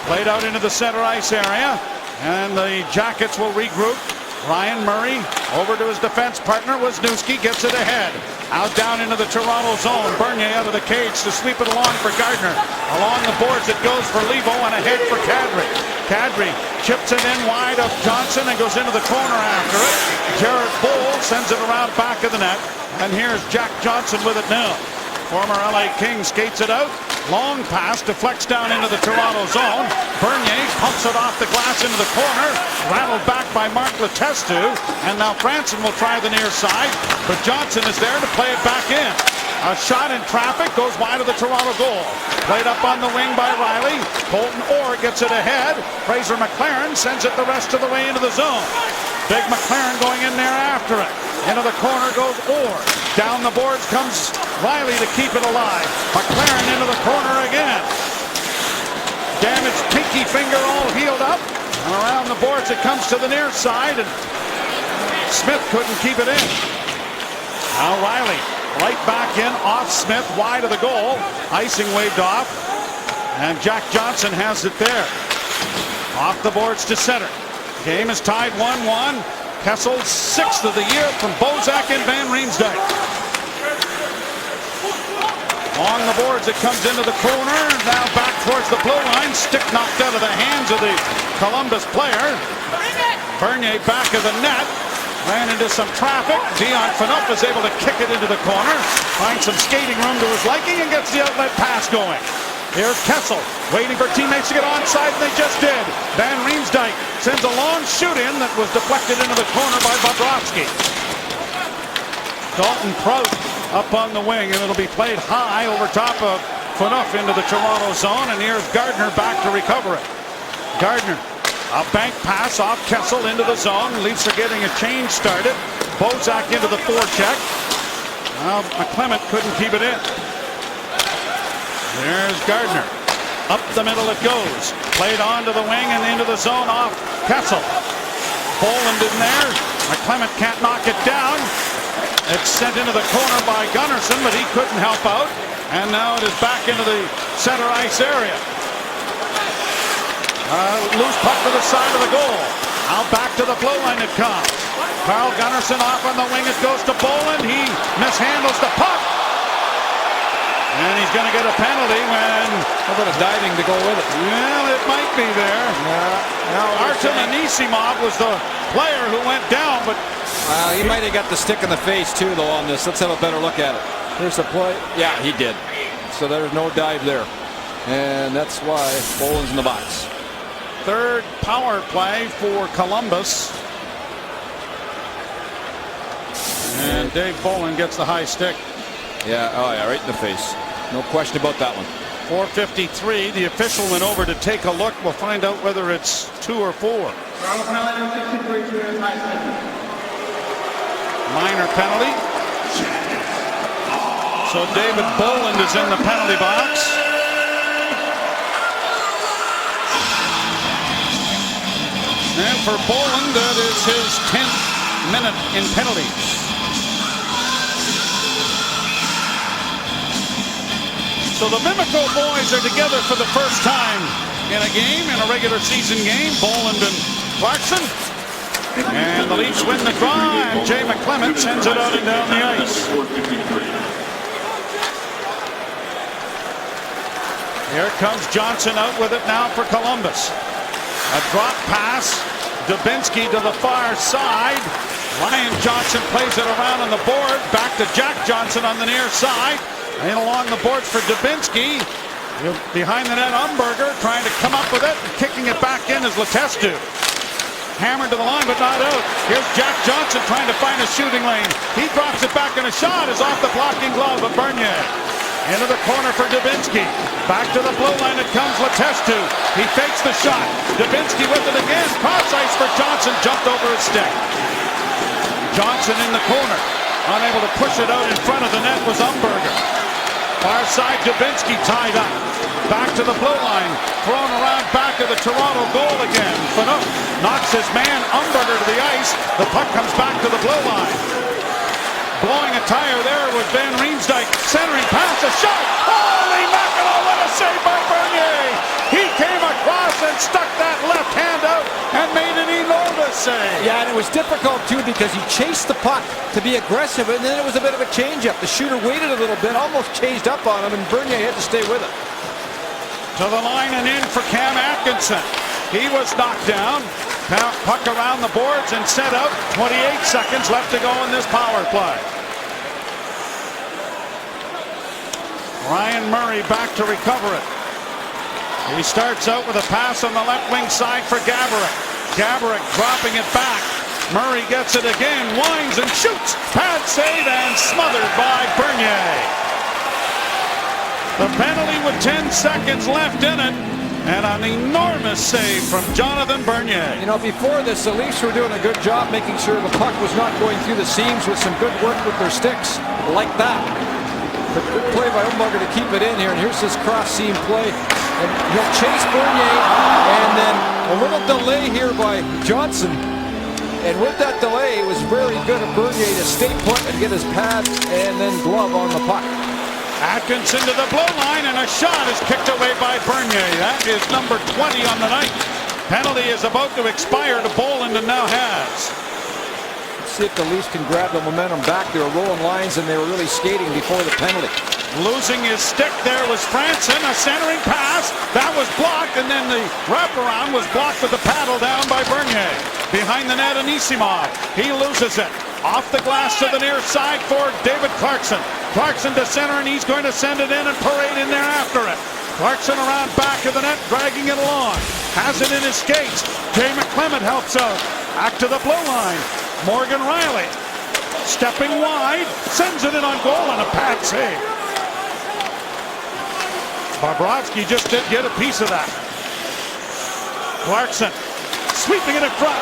Played out into the center ice area, and the Jackets will regroup. Ryan Murray over to his defense partner. Wisniewski gets it ahead. Out down into the Toronto zone. Bernier out of the cage to sweep it along for Gardner. Along the boards it goes for Levo and ahead for Kadri. Kadri chips it in wide of Johnson and goes into the corner after it. Jared Bull sends it around back of the net. And here's Jack Johnson with it now. Former LA King skates it out. Long pass deflects down into the Toronto zone. Bernier pumps it off the glass into the corner. Rattled back by Mark Letestu. And now Franson will try the near side. But Johnson is there to play it back in. A shot in traffic goes wide of the Toronto goal. Played up on the wing by Riley. Colton Orr gets it ahead. Fraser McLaren sends it the rest of the way into the zone. Big McLaren going in there after it. Into the corner goes Orr. Down the boards comes Riley to keep it alive. McLaren into the corner again. Damaged pinky finger all healed up. And around the boards it comes to the near side. And Smith couldn't keep it in. Now Riley right back in off Smith wide of the goal. Icing waved off. And Jack Johnson has it there. Off the boards to center. Game is tied 1-1. Kessel's 6th of the year from Bozak and Van Riemsdyk. Along the boards it comes into the corner. Now back towards the blue line. Stick knocked out of the hands of the Columbus player. Bernier back of the net. Ran into some traffic. Dion Phaneuf is able to kick it into the corner. Finds some skating room to his liking and gets the outlet pass going. Here's Kessel waiting for teammates to get onside, and they just did. Van Riemsdyk sends a long shoot-in that was deflected into the corner by Bobrovsky. Dalton Prout up on the wing, and it'll be played high over top of Phaneuf into the Toronto zone, and here's Gardner back to recover it. Gardner, a bank pass off Kessel into the zone. Leafs are getting a change started. Bozak into the forecheck. Well, McClement couldn't keep it in. There's Gardner. Up the middle it goes. Played onto the wing and into the zone off Kessel. Boland in there. McClement can't knock it down. It's sent into the corner by Gunnarsson, but he couldn't help out. And now it is back into the center ice area. Loose puck to the side of the goal. Now back to the blue line it comes. Carl Gunnarsson off on the wing. It goes to Boland. He mishandles the puck. And he's going to get a penalty when... How about a diving to go with it? Well, it might be there. Artem Anisimov was the player who went down, but... He might have got the stick in the face, too, though, on this. Let's have a better look at it. Here's the play. Yeah, he did. So there's no dive there. And that's why Boland's in the box. Third power play for Columbus. And Dave Boland gets the high stick. Yeah, right in the face. No question about that one. 4:53. The official went over to take a look. We'll find out whether it's 2 or 4. Minor penalty. So David Boland is in the penalty box. And for Boland, that is his 10th minute in penalties. So the Mimico boys are together for the first time in a game, in a regular season game. Boland and Clarkson. And the Leafs win the draw, and Jay McClement sends it out and down the ice. Here comes Johnson out with it now for Columbus. A drop pass. Dubinsky to the far side. Ryan Johnson plays it around on the board. Back to Jack Johnson on the near side. And along the boards for Dubinsky. Behind the net, Umberger trying to come up with it. And kicking it back in is Letestu. Hammered to the line, but not out. Here's Jack Johnson trying to find a shooting lane. He drops it back, and a shot is off the blocking glove of Bernier. Into the corner for Dubinsky. Back to the blue line, it comes Letestu. He fakes the shot. Dubinsky with it again. Cross ice for Johnson. Jumped over his stick. Johnson in the corner. Unable to push it out in front of the net was Umberger. side. Dubinsky tied up. Back to the blue line. Thrown around back of the Toronto goal again. Fanook knocks his man Umberger to the ice. The puck comes back to the blue line. Blowing a tire there was Van Riemsdyk. Centering pass, a shot. Holy mackerel, what a save by Bernier. He came across and stuck that left hand out and made an enormous save. Yeah, and it was difficult too because he chased the puck to be aggressive, and then it was a bit of a change-up. The shooter waited a little bit, almost changed up on him, and Bernier had to stay with it. To the line and in for Cam Atkinson. He was knocked down. Puck around the boards and set out. 28 seconds left to go in this power play. Ryan Murray back to recover it. He starts out with a pass on the left wing side for Gaborik. Gaborik dropping it back. Murray gets it again, winds and shoots. Pad save and smothered by Bernier. The penalty with 10 seconds left in it. And an enormous save from Jonathan Bernier. You know, before this, the Leafs were doing a good job making sure the puck was not going through the seams with some good work with their sticks, like that. But good play by Umberger to keep it in here. And here's this cross-seam play. And he'll chase Bernier. And then a little delay here by Johnson. And with that delay, it was very good of Bernier to stay put and get his pad and then glove on the puck. Atkinson to the blue line, and a shot is kicked away by Bernier. That is number 20 on the night. Penalty is about to expire to Bolland and now has. Let's see if the Leafs can grab the momentum back. They were rolling lines and they were really skating before the penalty. Losing his stick there was Franson. A centering pass. That was blocked, and then the wraparound was blocked with the paddle down by Bernier. Behind the net, Anisimov. He loses it. Off the glass to the near side for David Clarkson. Clarkson to center, and he's going to send it in and parade in there after it. Clarkson around back of the net, dragging it along. Has it in his skates. Jay McClement helps out. Back to the blue line. Morgan Riley stepping wide, sends it in on goal, and a pad save. Bobrovsky just did get a piece of that. Clarkson sweeping it in front.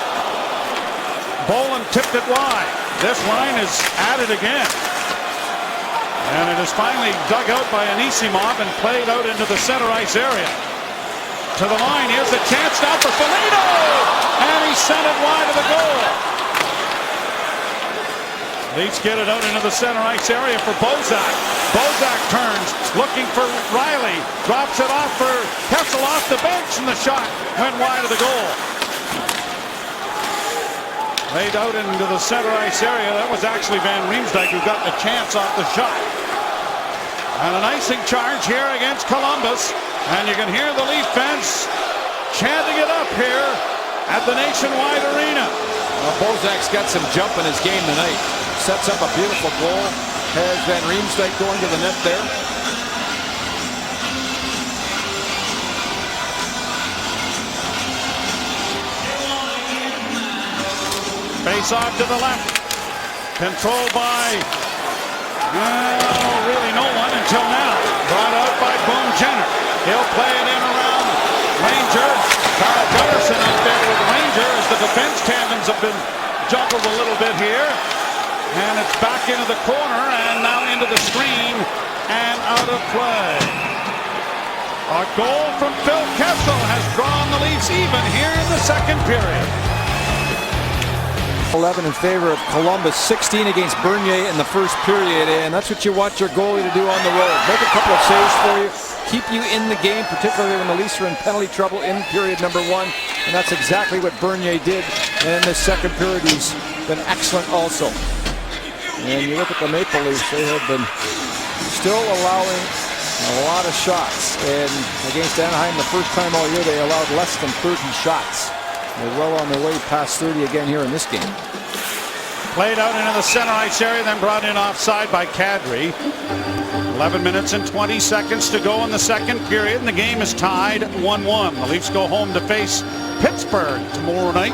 Bolland tipped it wide. This line is at it again. And it is finally dug out by Anisimov and played out into the center ice area. To the line, here's a chance now for Foligno! And he sent it wide of the goal. Leafs get it out into the center ice area for Bozak. Bozak turns, looking for Riley. Drops it off for Kessel off the bench, and the shot went wide of the goal. Laid out into the center ice area. That was actually Van Riemsdyk who got the chance off the shot. And an icing charge here against Columbus. And you can hear the Leaf fans chanting it up here at the Nationwide Arena. Well, Bozak's got some jump in his game tonight. Sets up a beautiful goal. Has Van Riemsdyk going to the net there. Face off to the left. Controlled by, really no one until now. Brought out by Boone Jenner. He'll play it in around Ranger. Carl Gunnarsson out there with Ranger as the defense tandems have been juggled a little bit here. And it's back into the corner and now into the screen and out of play. A goal from Phil Kessel has drawn the Leafs even here in the second period. 11 in favor of Columbus, 16 against Bernier in the first period, and that's what you want your goalie to do on the road. Make a couple of saves for you, keep you in the game, particularly when the Leafs are in penalty trouble in period number 1, and that's exactly what Bernier did. And in this second period, he's been excellent also. And you look at the Maple Leafs, they have been still allowing a lot of shots, and against Anaheim the first time all year they allowed less than 30 shots. They're well on their way past 30 again here in this game. Played out into the center ice area, then brought in offside by Kadri. 11 minutes and 20 seconds to go in the second period, and the game is tied 1-1. The Leafs go home to face Pittsburgh tomorrow night.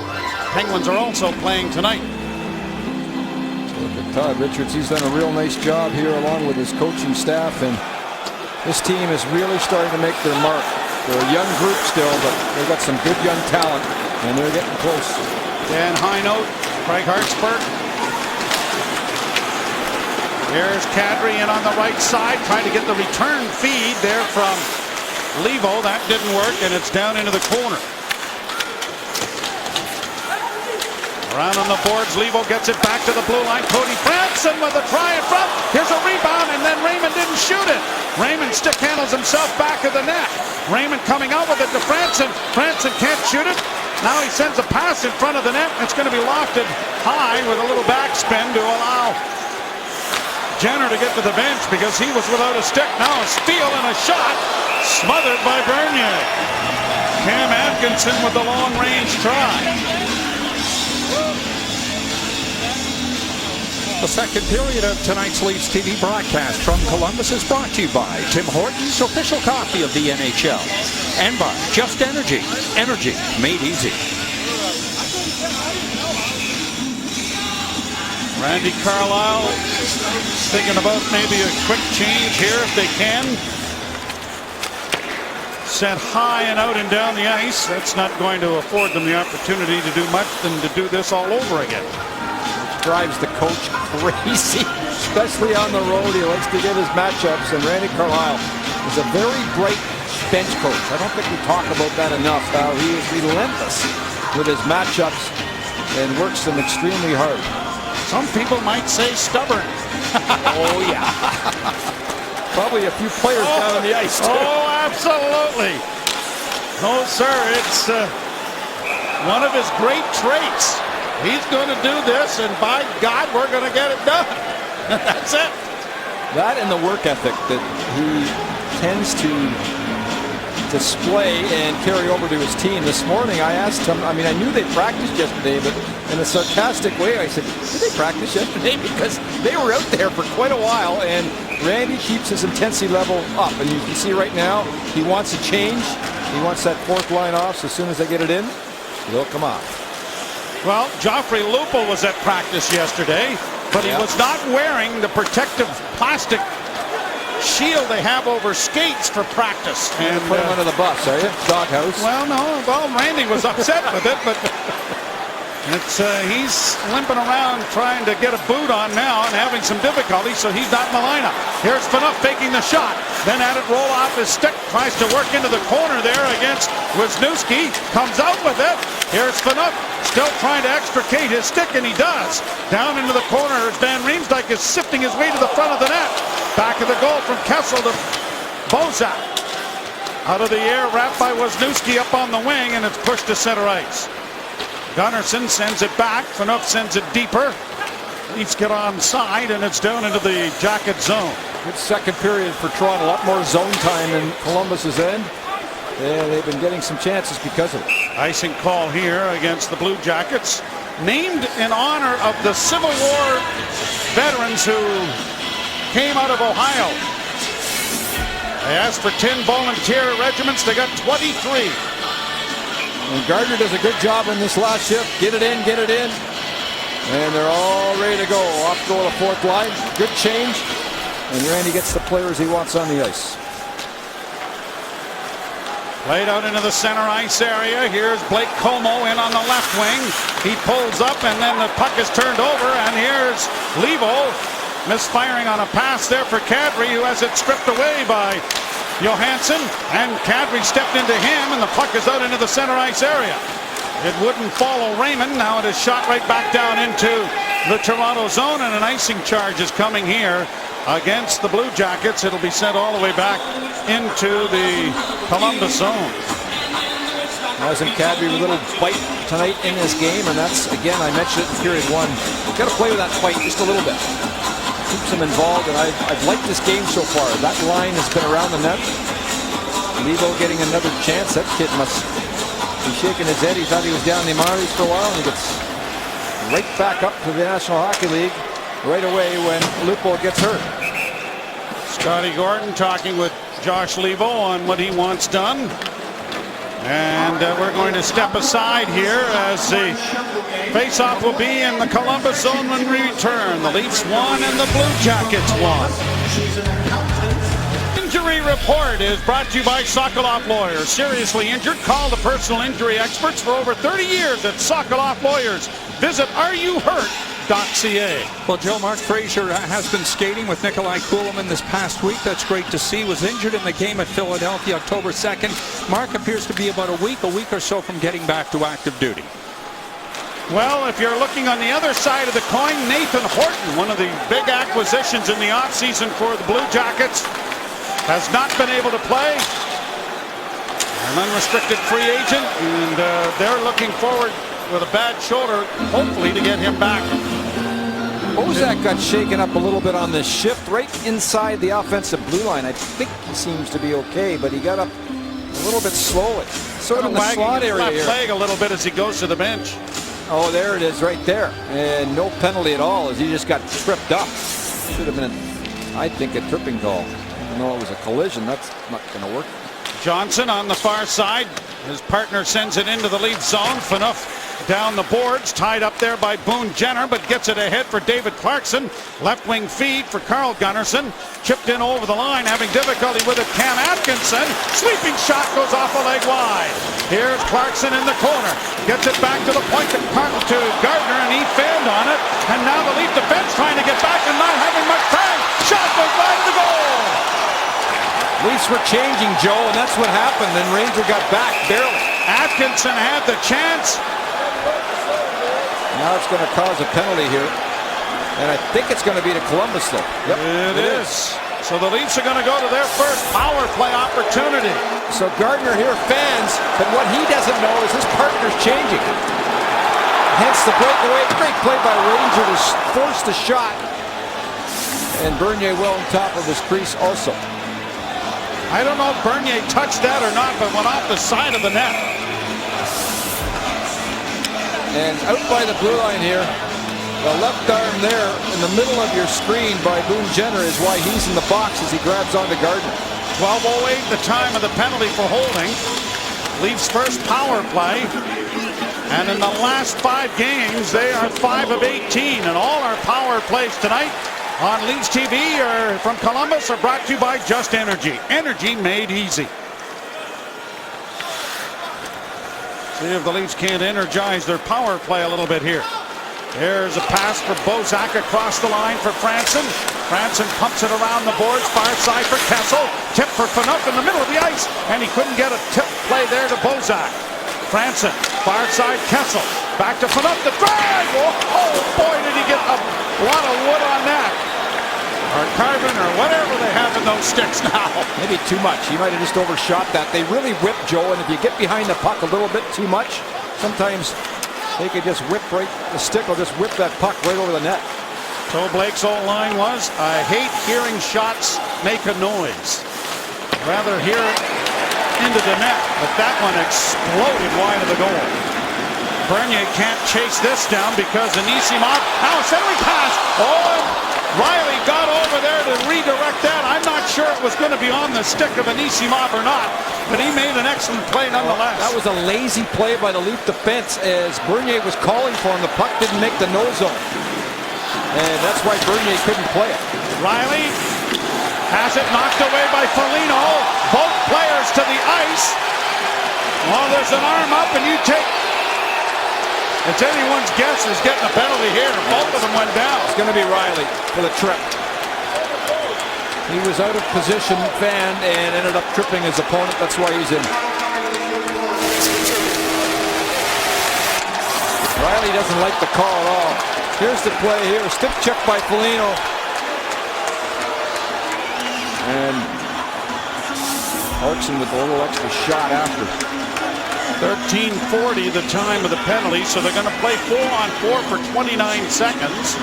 Penguins are also playing tonight. Look at Todd Richards. He's done a real nice job here along with his coaching staff, and this team is really starting to make their mark. They're a young group still, but they've got some good young talent, and they're getting close. Dan high note, Craig Hartsburg. Here's Kadri in on the right side, trying to get the return feed there from Levo. That didn't work, and it's down into the corner. Around on the boards, Levo gets it back to the blue line. Cody Franson with a try in front. Here's a rebound, and then Raymond didn't shoot it. Raymond stick handles himself back of the net. Raymond coming out with it to Franson. Franson can't shoot it. Now he sends a pass in front of the net. It's going to be lofted high with a little backspin to allow Jenner to get to the bench because he was without a stick. Now a steal and a shot smothered by Bernier. Cam Atkinson with the long-range try. The second period of tonight's Leafs TV broadcast from Columbus is brought to you by Tim Hortons, official coffee of the NHL, and by Just Energy, energy made easy. Randy Carlyle thinking about maybe a quick change here if they can. Set high and out and down the ice. That's not going to afford them the opportunity to do much than to do this all over again. Drives the coach crazy, especially on the road. He likes to get his matchups, and Randy Carlyle is a very bright bench coach. I don't think we talk about that enough, how he is relentless with his matchups and works them extremely hard. Some people might say stubborn. Oh, yeah. Probably a few players down on the ice, too. Oh, absolutely. No, sir, it's one of his great traits. He's going to do this, and by God, we're going to get it done. That's it. That and the work ethic that he tends to display and carry over to his team. This morning, I asked him, I mean, I knew they practiced yesterday, but in a sarcastic way, I said, did they practice yesterday? Because they were out there for quite a while, and Randy keeps his intensity level up. And you can see right now, he wants a change. He wants that fourth line off, so as soon as they get it in, he'll come off. Well, Joffrey Lupul was at practice yesterday, but he was not wearing the protective plastic shield they have over skates for practice. And put him under the bus, are you? Doghouse. Well, no. Well, Randy was upset with it, but it's he's limping around trying to get a boot on now and having some difficulty, so he's not in the lineup. Here's Phaneuf faking the shot. Then had it roll off his stick. Tries to work into the corner there against Wisniewski. Comes out with it. Here's Phaneuf. Still trying to extricate his stick, and he does. Down into the corner as Van Riemsdyk is sifting his way to the front of the net. Back of the goal from Kessel to Bozak. Out of the air, wrapped by Wisniewski up on the wing, and it's pushed to center ice. Gunnarsson sends it back. Phaneuf sends it deeper. Leafs get onside, and it's down into the Jacket zone. Good second period for Toronto. A lot more zone time in Columbus's end. And they've been getting some chances because of it. Icing call here against the Blue Jackets. Named in honor of the Civil War veterans who came out of Ohio. They asked for 10 volunteer regiments. They got 23. And Gardner does a good job in this last shift. Get it in, get it in. And they're all ready to go. Off goal to fourth line. Good change. And Randy gets the players he wants on the ice. Played out into the center ice area. Here's Blake Como in on the left wing. He pulls up, and then the puck is turned over. And here's Levo misfiring on a pass there for Kadri, who has it stripped away by Johansson. And Kadri stepped into him, and the puck is out into the center ice area. It wouldn't follow Raymond. Now it is shot right back down into the Toronto zone, and an icing charge is coming here against the Blue Jackets. It'll be sent all the way back into the Columbus zone. Nazem Kadri with a little bite tonight in this game, and that's, again, I mentioned it in period one. You've got to play with that fight just a little bit. Keeps them involved, and I've liked this game so far. That line has been around the net. Levo getting another chance. That kid must be shaking his head. He thought he was down in the minors for a while, and he gets right back up to the National Hockey League right away when Lupul gets hurt. Scotty Gordon talking with Josh Levo on what he wants done. And we're going to step aside here as the face-off will be in the Columbus zone when we return. The Leafs won and the Blue Jackets won. Injury Report is brought to you by Sokoloff Lawyers. Seriously injured? Call the personal injury experts for over 30 years at Sokoloff Lawyers. Visit areyouhurt.com. Well, Joe, Mark Fraser has been skating with Nikolai Kulemin this past week. That's great to see. Was injured in the game at Philadelphia October 2nd. Mark appears to be about a week or so from getting back to active duty. Well, if you're looking on the other side of the coin, Nathan Horton, one of the big acquisitions in the offseason for the Blue Jackets, has not been able to play. An unrestricted free agent, and they're looking forward with a bad shoulder, hopefully, to get him back. Bozak got shaken up a little bit on this shift right inside the offensive blue line. I think he seems to be okay, but he got up a little bit slowly. Sort of in the slot area left here. leg a little bit as he goes to the bench. Oh, there it is right there. And no penalty at all as he just got tripped up. Should have been, I think, a tripping goal. Even though it was a collision, that's not going to work. Johnson on the far side. His partner sends it into the lead zone. Phaneuf down the boards, tied up there by Boone Jenner, but gets it ahead for David Clarkson. Left wing feed for Carl Gunnarsson. Chipped in over the line, having difficulty with it. Cam Atkinson. Sweeping shot goes off a leg wide. Here's Clarkson in the corner. Gets it back to the point to Gardner, and he failed on it. And now the Leaf defense trying to get back and not having much time. Shot goes wide of the goal. Leafs were changing, Joe, and that's what happened. Then Ranger got back barely. Atkinson had the chance. Now it's going to cause a penalty here. And I think it's going to be to Columbus, though. Yep, it is. So the Leafs are going to go to their first power play opportunity. So Gardner here fans, but what he doesn't know is his partner's changing. Hence the breakaway. Great play by Ranger to force the shot. And Bernier well on top of his crease also. I don't know if Bernier touched that or not, but went off the side of the net. And out by the blue line here, the left arm there in the middle of your screen by Boone Jenner is why he's in the box as he grabs onto Gardner. 12:08, the time of the penalty for holding. Leafs first power play. And in the last 5 games, they are 5 of 18. And all our power plays tonight on Leafs TV or from Columbus are brought to you by Just Energy. Energy made easy. See if the Leafs can't energize their power play a little bit here. There's a pass for Bozak across the line for Franson. Franson pumps it around the boards, far side for Kessel. Tip for Phaneuf in the middle of the ice, and he couldn't get a tip play there to Bozak. Franson, far side Kessel. Back to Phaneuf, the drag! Oh boy, did he get a lot of wood on that. Or carbon or whatever they have in those sticks now. Maybe too much. He might have just overshot that. They really whip, Joe, and if you get behind the puck a little bit too much, sometimes they could just whip right, the stick will just whip that puck right over the net. So Blake's old line was, I hate hearing shots make a noise. Rather hear it into the net, but that one exploded wide of the goal. Bernier can't chase this down because Anisimov, now centering pass. Oh, Riley got over there to redirect that. I'm not sure it was going to be on the stick of Anisimov or not, but he made an excellent play nonetheless. That was a lazy play by the Leaf defense as Bernier was calling for him. The puck didn't make the no zone. And that's why Bernier couldn't play it. Riley Has it knocked away by Foligno. Both players to the ice. Well, there's an arm up, and you take... It's anyone's guess who's getting a penalty here. Both of them went down. It's going to be Riley for the trip. He was out of position, fan, and ended up tripping his opponent. That's why he's in. Riley doesn't like the call at all. Here's the play here. Stick check by Foligno. And Clarkson with a little extra shot after. 13:40 the time of the penalty, so they're going to play 4-on-4 for 29 seconds.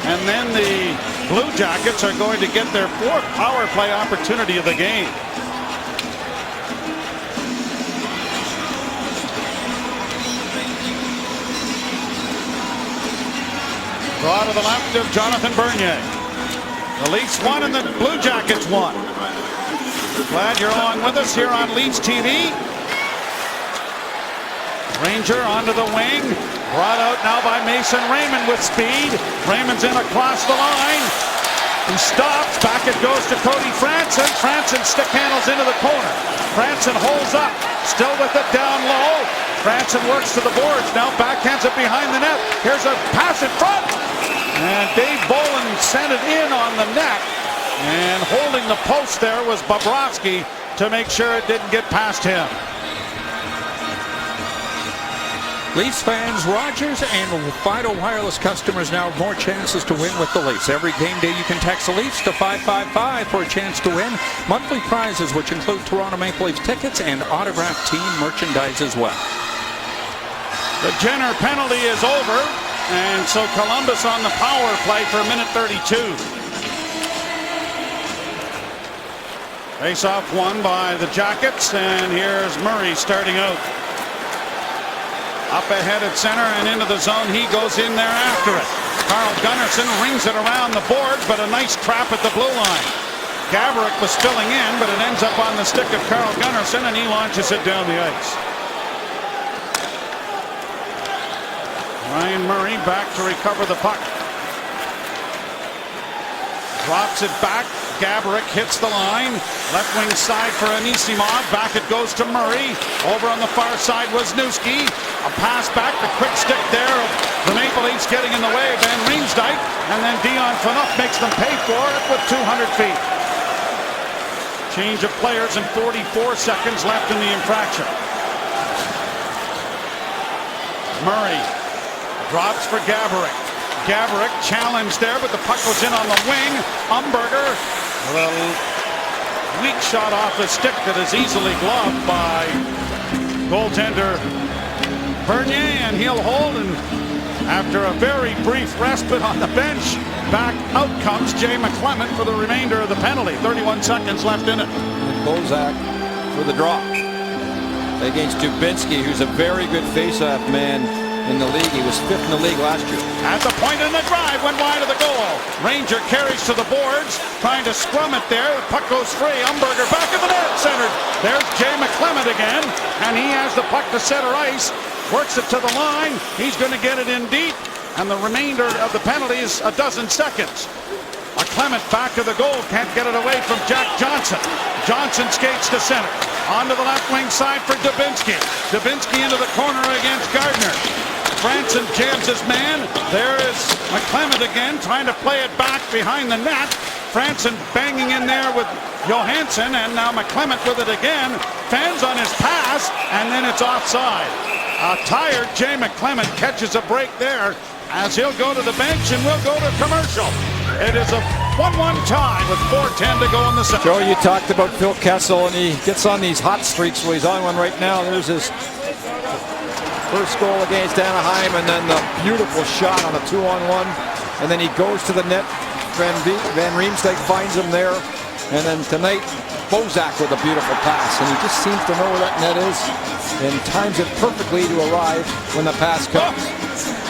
And then the Blue Jackets are going to get their fourth power play opportunity of the game. Draw to the left of Jonathan Bernier. The Leafs won and the Blue Jackets won. Glad you're on with us here on Leafs TV. Ranger onto the wing. Brought out now by Mason Raymond with speed. Raymond's in across the line. He stops. Back it goes to Cody Franson. Franson stick handles into the corner. Franson holds up. Still with it down low. Franson works to the boards. Now backhands it behind the net. Here's a pass in front. And Dave Bolin sent it in on the net. And holding the post there was Bobrovsky to make sure it didn't get past him. Leafs fans, Rogers and Fido Wireless customers now have more chances to win with the Leafs. Every game day you can text the Leafs to 555 for a chance to win monthly prizes, which include Toronto Maple Leafs tickets and autographed team merchandise as well. The Jenner penalty is over, and so Columbus on the power play for a minute 32. Face-off won by the Jackets, and here's Murray starting out. Up ahead at center and into the zone. He goes in there after it. Carl Gunnarsson rings it around the boards, but a nice trap at the blue line. Gaborik was filling in, but it ends up on the stick of Carl Gunnarsson, and he launches it down the ice. Ryan Murray back to recover the puck. Drops it back. Gaborik hits the line. Left wing side for Anisimov. Back it goes to Murray. Over on the far side was Newski. A pass back. The quick stick there of the Maple Leafs getting in the way of Van Riemsdyk. And then Dion Phaneuf makes them pay for it with 200 feet. Change of players and 44 seconds left in the infraction. Murray drops for Gaborik. Gaborik challenged there, but the puck was in on the wing. Umberger, a weak shot off the stick that is easily gloved by goaltender Bernier, and he'll hold. And after a very brief respite on the bench, back out comes Jay McClement for the remainder of the penalty. 31 seconds left in it. And Bozak for the drop against Dubinsky, who's a very good face-off man in the league. He was 5th in the league last year. At the point in the drive, went wide of the goal. Ranger carries to the boards, trying to scrum it there. The puck goes free. Umberger back of the net, centered. There's Jay McClement again, and he has the puck to center ice. Works it to the line. He's going to get it in deep, and the remainder of the penalty is a dozen seconds. McClement back to the goal, can't get it away from Jack Johnson. Johnson skates to center. Onto the left wing side for Dubinsky. Dubinsky into the corner against Gardner. Franson jams his man. There is McClement again, trying to play it back behind the net. Franson banging in there with Johansson, and now McClement with it again. Fans on his pass, and then it's offside. A tired Jay McClement catches a break there, as he'll go to the bench and we'll go to commercial. It is a 1-1 tie with 4:10 to go in the second. Joe, you talked about Phil Kessel, and he gets on these hot streaks. Well, he's on one right now. There's his first goal against Anaheim, and then the beautiful shot on a 2-on-1. And then he goes to the net. Van Riemsdyk finds him there. And then tonight, Bozak with a beautiful pass. And he just seems to know where that net is and times it perfectly to arrive when the pass comes.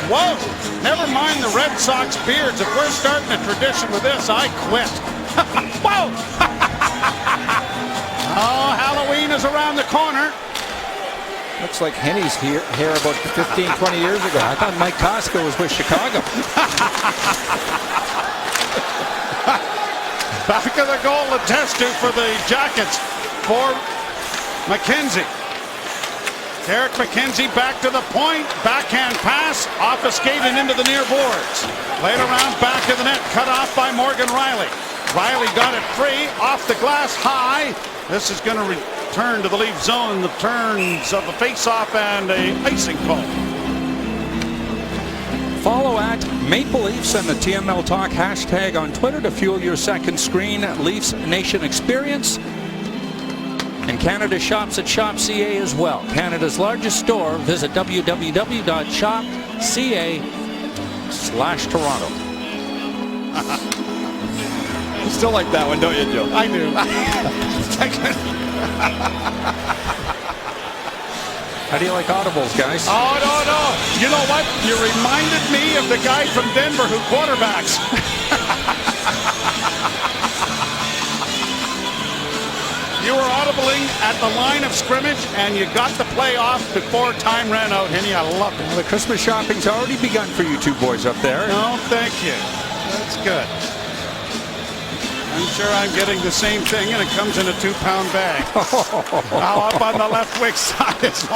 Whoa! Never mind the Red Sox beards. If we're starting a tradition with this, I quit. Whoa! Oh, Halloween is around the corner. Looks like Henny's hair about 15, 20 years ago. I thought Mike Costco was with Chicago. Back of the goal, Letestu for the Jackets for McKenzie. Derek McKenzie back to the point. Backhand pass, off a skate and into the near boards. Played around back of the net, cut off by Morgan Riley. Riley got it free, off the glass high. This is going to return to the Leaf zone. The turns of a face-off and a icing call. Follow at Maple Leafs and the TML Talk hashtag on Twitter to fuel your second screen Leafs Nation experience. And Canada shops at Shop.ca as well. Canada's largest store. Visit www.shop.ca/Toronto. You still like that one, don't you, Joe? I do. How do you like audibles, guys? Oh, no. You know what? You reminded me of the guy from Denver who quarterbacks. You were audibling at the line of scrimmage, and you got the play off before time ran out, Henny. I love it. Well, the Christmas shopping's already begun for you two boys up there. No, thank you. That's good. I'm sure I'm getting the same thing, and it comes in a 2-pound bag. Now up on the left wing side is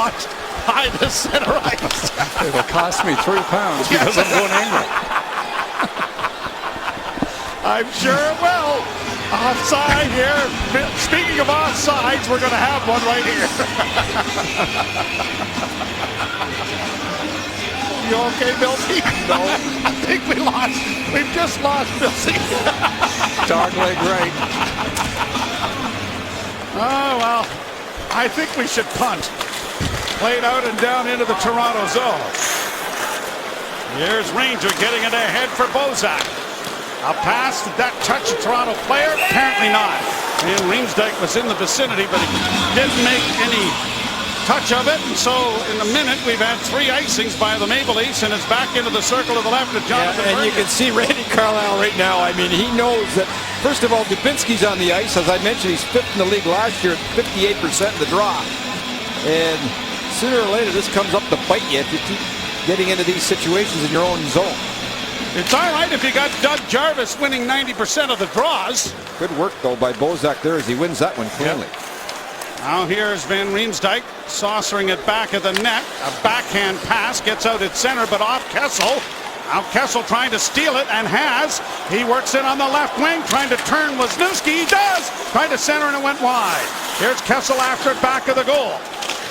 by the center ice. It will cost me 3 pounds because I'm going angry. I'm sure it will. Offside here. Speaking of offsides, we're going to have one right here. You okay, Bilsey? No. I think we lost. We've just lost Bilsey. Dog leg right. Oh, well, I think we should punt. Played out and down into the Toronto zone. Here's Ranger getting it ahead for Bozak. A pass, did that touch a Toronto player? Apparently not. And Riemsdyk was in the vicinity, but he didn't make any touch of it. And so in a minute, we've had 3 icings by the Maple Leafs, and it's back into the circle to the left of Jonathan And you Bernier. can see Randy Carlyle right now. I mean, he knows that, first of all, Dubinsky's on the ice. As I mentioned, he's 5th in the league last year at 58% of the draw. And sooner or later, this comes up to bite you if you keep getting into these situations in your own zone. It's all right if you got Doug Jarvis winning 90% of the draws. Good work, though, by Bozak there as he wins that one cleanly. Now here's Van Riemsdyk saucering it back at the net. A backhand pass gets out at center, but off Kessel. Now Kessel trying to steal it, and has. He works it on the left wing, trying to turn Wisniewski. He does! Trying to center, and it went wide. Here's Kessel after it, back of the goal.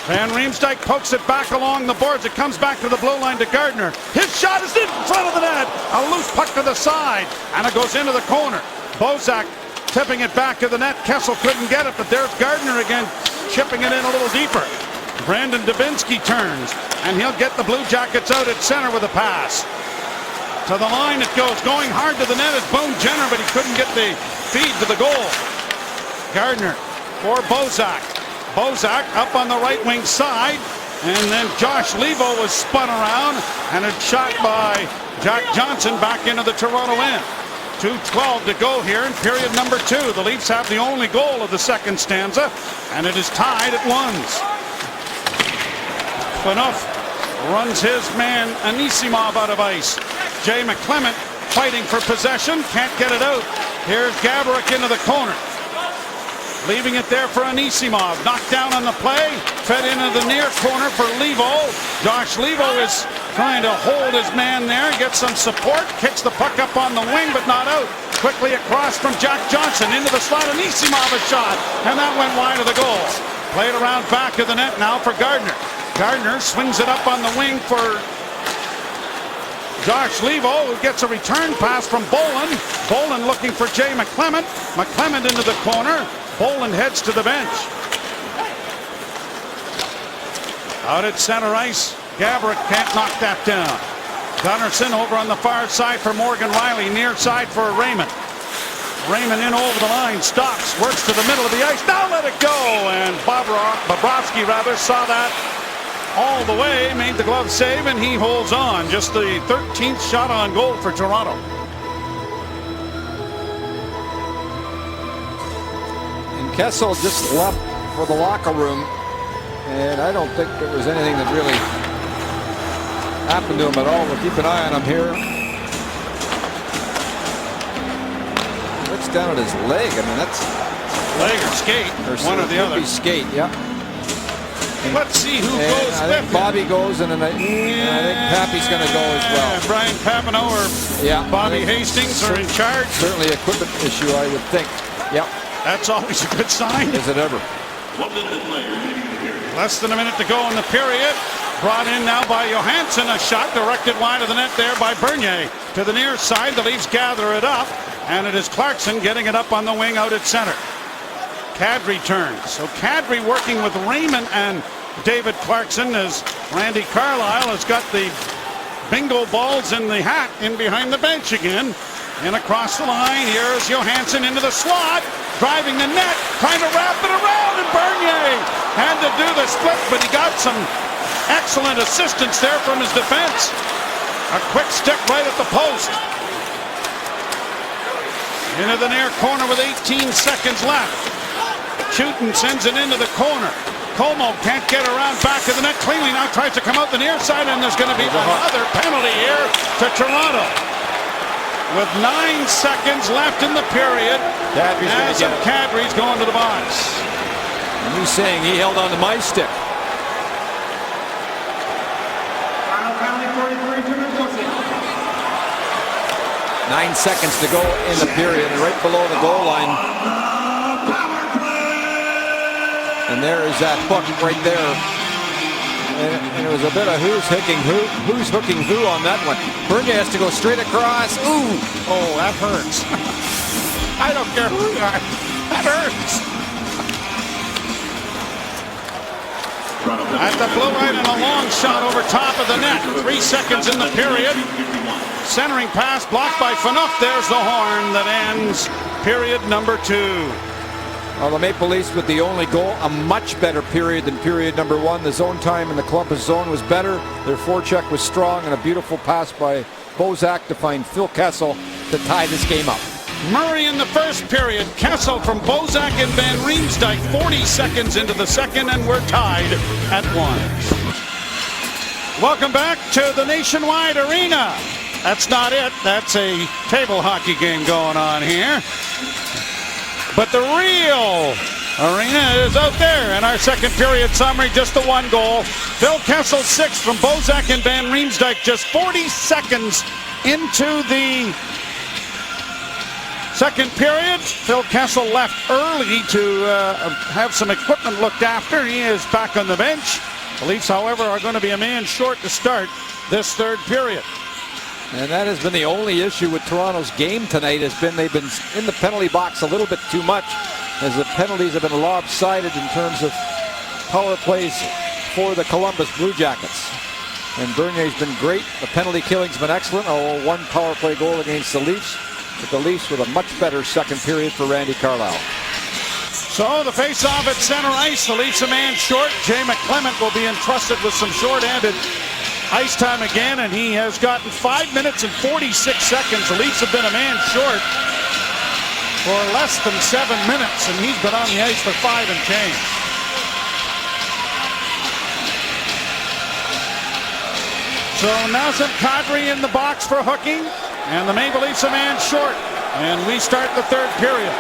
Van Riemsdyk pokes it back along the boards. It comes back to the blue line to Gardner. His shot is in front of the net. A loose puck to the side, and it goes into the corner. Bozak tipping it back to the net. Kessel couldn't get it, but there's Gardner again, chipping it in a little deeper. Brandon Dubinsky turns, and he'll get the Blue Jackets out at center with a pass. To the line it goes, going hard to the net is Boone Jenner, but he couldn't get the feed to the goal. Gardner for Bozak. Bozak up on the right wing side, and then Josh Levo was spun around, and it's shot by Jack Johnson back into the Toronto end. 2:12 to go here in period number 2. The Leafs have the only goal of the second stanza, and it is tied at 1s. Phaneuf runs his man Anisimov out of ice. Jay McClement fighting for possession, can't get it out. Here's Gaborik into the corner. Leaving it there for Anisimov. Knocked down on the play. Fed into the near corner for Levo. Josh Levo is trying to hold his man there. Gets some support. Kicks the puck up on the wing, but not out. Quickly across from Jack Johnson. Into the slot. Anisimov a shot. And that went wide of the goal. Played around back of the net now for Gardner. Gardner swings it up on the wing for Josh Levo, who gets a return pass from Bolin. Bolin looking for Jay McClement. McClement into the corner. Bolin heads to the bench. Out at center ice, Gaborik can't knock that down. Gunnarsson over on the far side for Morgan Riley, near side for Raymond. Raymond in over the line, stops, works to the middle of the ice, now let it go, and Bobrovsky saw that all the way, made the glove save, and he holds on. Just the 13th shot on goal for Toronto. Kessel just left for the locker room, and I don't think there was anything that really happened to him at all. We'll keep an eye on him here. Looks down at his leg. I mean, that's leg or skate, one or the other. Skate, yeah. Let's see who goes I with think Bobby goes, and then I think Pappy's going to go as well. Brian Papineau or Bobby Hastings are in charge. Certainly equipment issue, I would think. Yep. That's always a good sign. Is it ever? Less than a minute to go in the period. Brought in now by Johansson. A shot directed wide of the net there by Bernier. To the near side, the Leafs gather it up. And it is Clarkson getting it up on the wing out at center. Kadri turns. So Kadri working with Raymond and David Clarkson as Randy Carlyle has got the bingo balls in the hat in behind the bench again. And across the line, here's Johansson into the slot, driving the net, trying to wrap it around, and Bernier had to do the split, but he got some excellent assistance there from his defense. A quick stick right at the post. Into the near corner with 18 seconds left. Chutin sends it into the corner. Como can't get around back of the net cleanly, now tries to come out the near side, and there's going to be another penalty here to Toronto. With 9 seconds left in the period, Kadri's going to the box. And he's saying he held on to my stick. 9 seconds to go in the period, right below the goal line. And there is that hook right there. And it was a bit of who's hooking who on that one. Bernier has to go straight across. Ooh! Oh, that hurts. I don't care who you are. That hurts. At the blue line and a long shot over top of the net. 3 seconds in the period. Centering pass blocked by Phaneuf. There's the horn that ends period number 2. Well, the Maple Leafs with the only goal, a much better period than period number 1. The zone time in the Columbus zone was better. Their forecheck was strong, and a beautiful pass by Bozak to find Phil Kessel to tie this game up. Murray in the first period. Kessel from Bozak and Van Riemsdyk 40 seconds into the second, and we're tied at 1. Welcome back to the Nationwide Arena. That's not it. That's a table hockey game going on here. But the real arena is out there. In our second period summary, just the 1 goal. Phil Kessel 6 from Bozak and Van Riemsdyk just 40 seconds into the second period. Phil Kessel left early to have some equipment looked after. He is back on the bench. The Leafs, however, are going to be a man short to start this third period. And that has been the only issue with Toronto's game tonight, has been they've been in the penalty box a little bit too much, as the penalties have been lopsided in terms of power plays for the Columbus Blue Jackets. And Bernier's been great. The penalty killing's been excellent. 1 power play goal against the Leafs. But the Leafs with a much better second period for Randy Carlyle. So the face-off at center ice. The Leafs a man short. Jay McClement will be entrusted with some short-handed ice time again, and he has gotten 5 minutes and 46 seconds. The Leafs have been a man short for less than 7 minutes, and he's been on the ice for 5 and change. So Nazem Kadri in the box for hooking, and the Maple Leafs a man short, and we start the third period.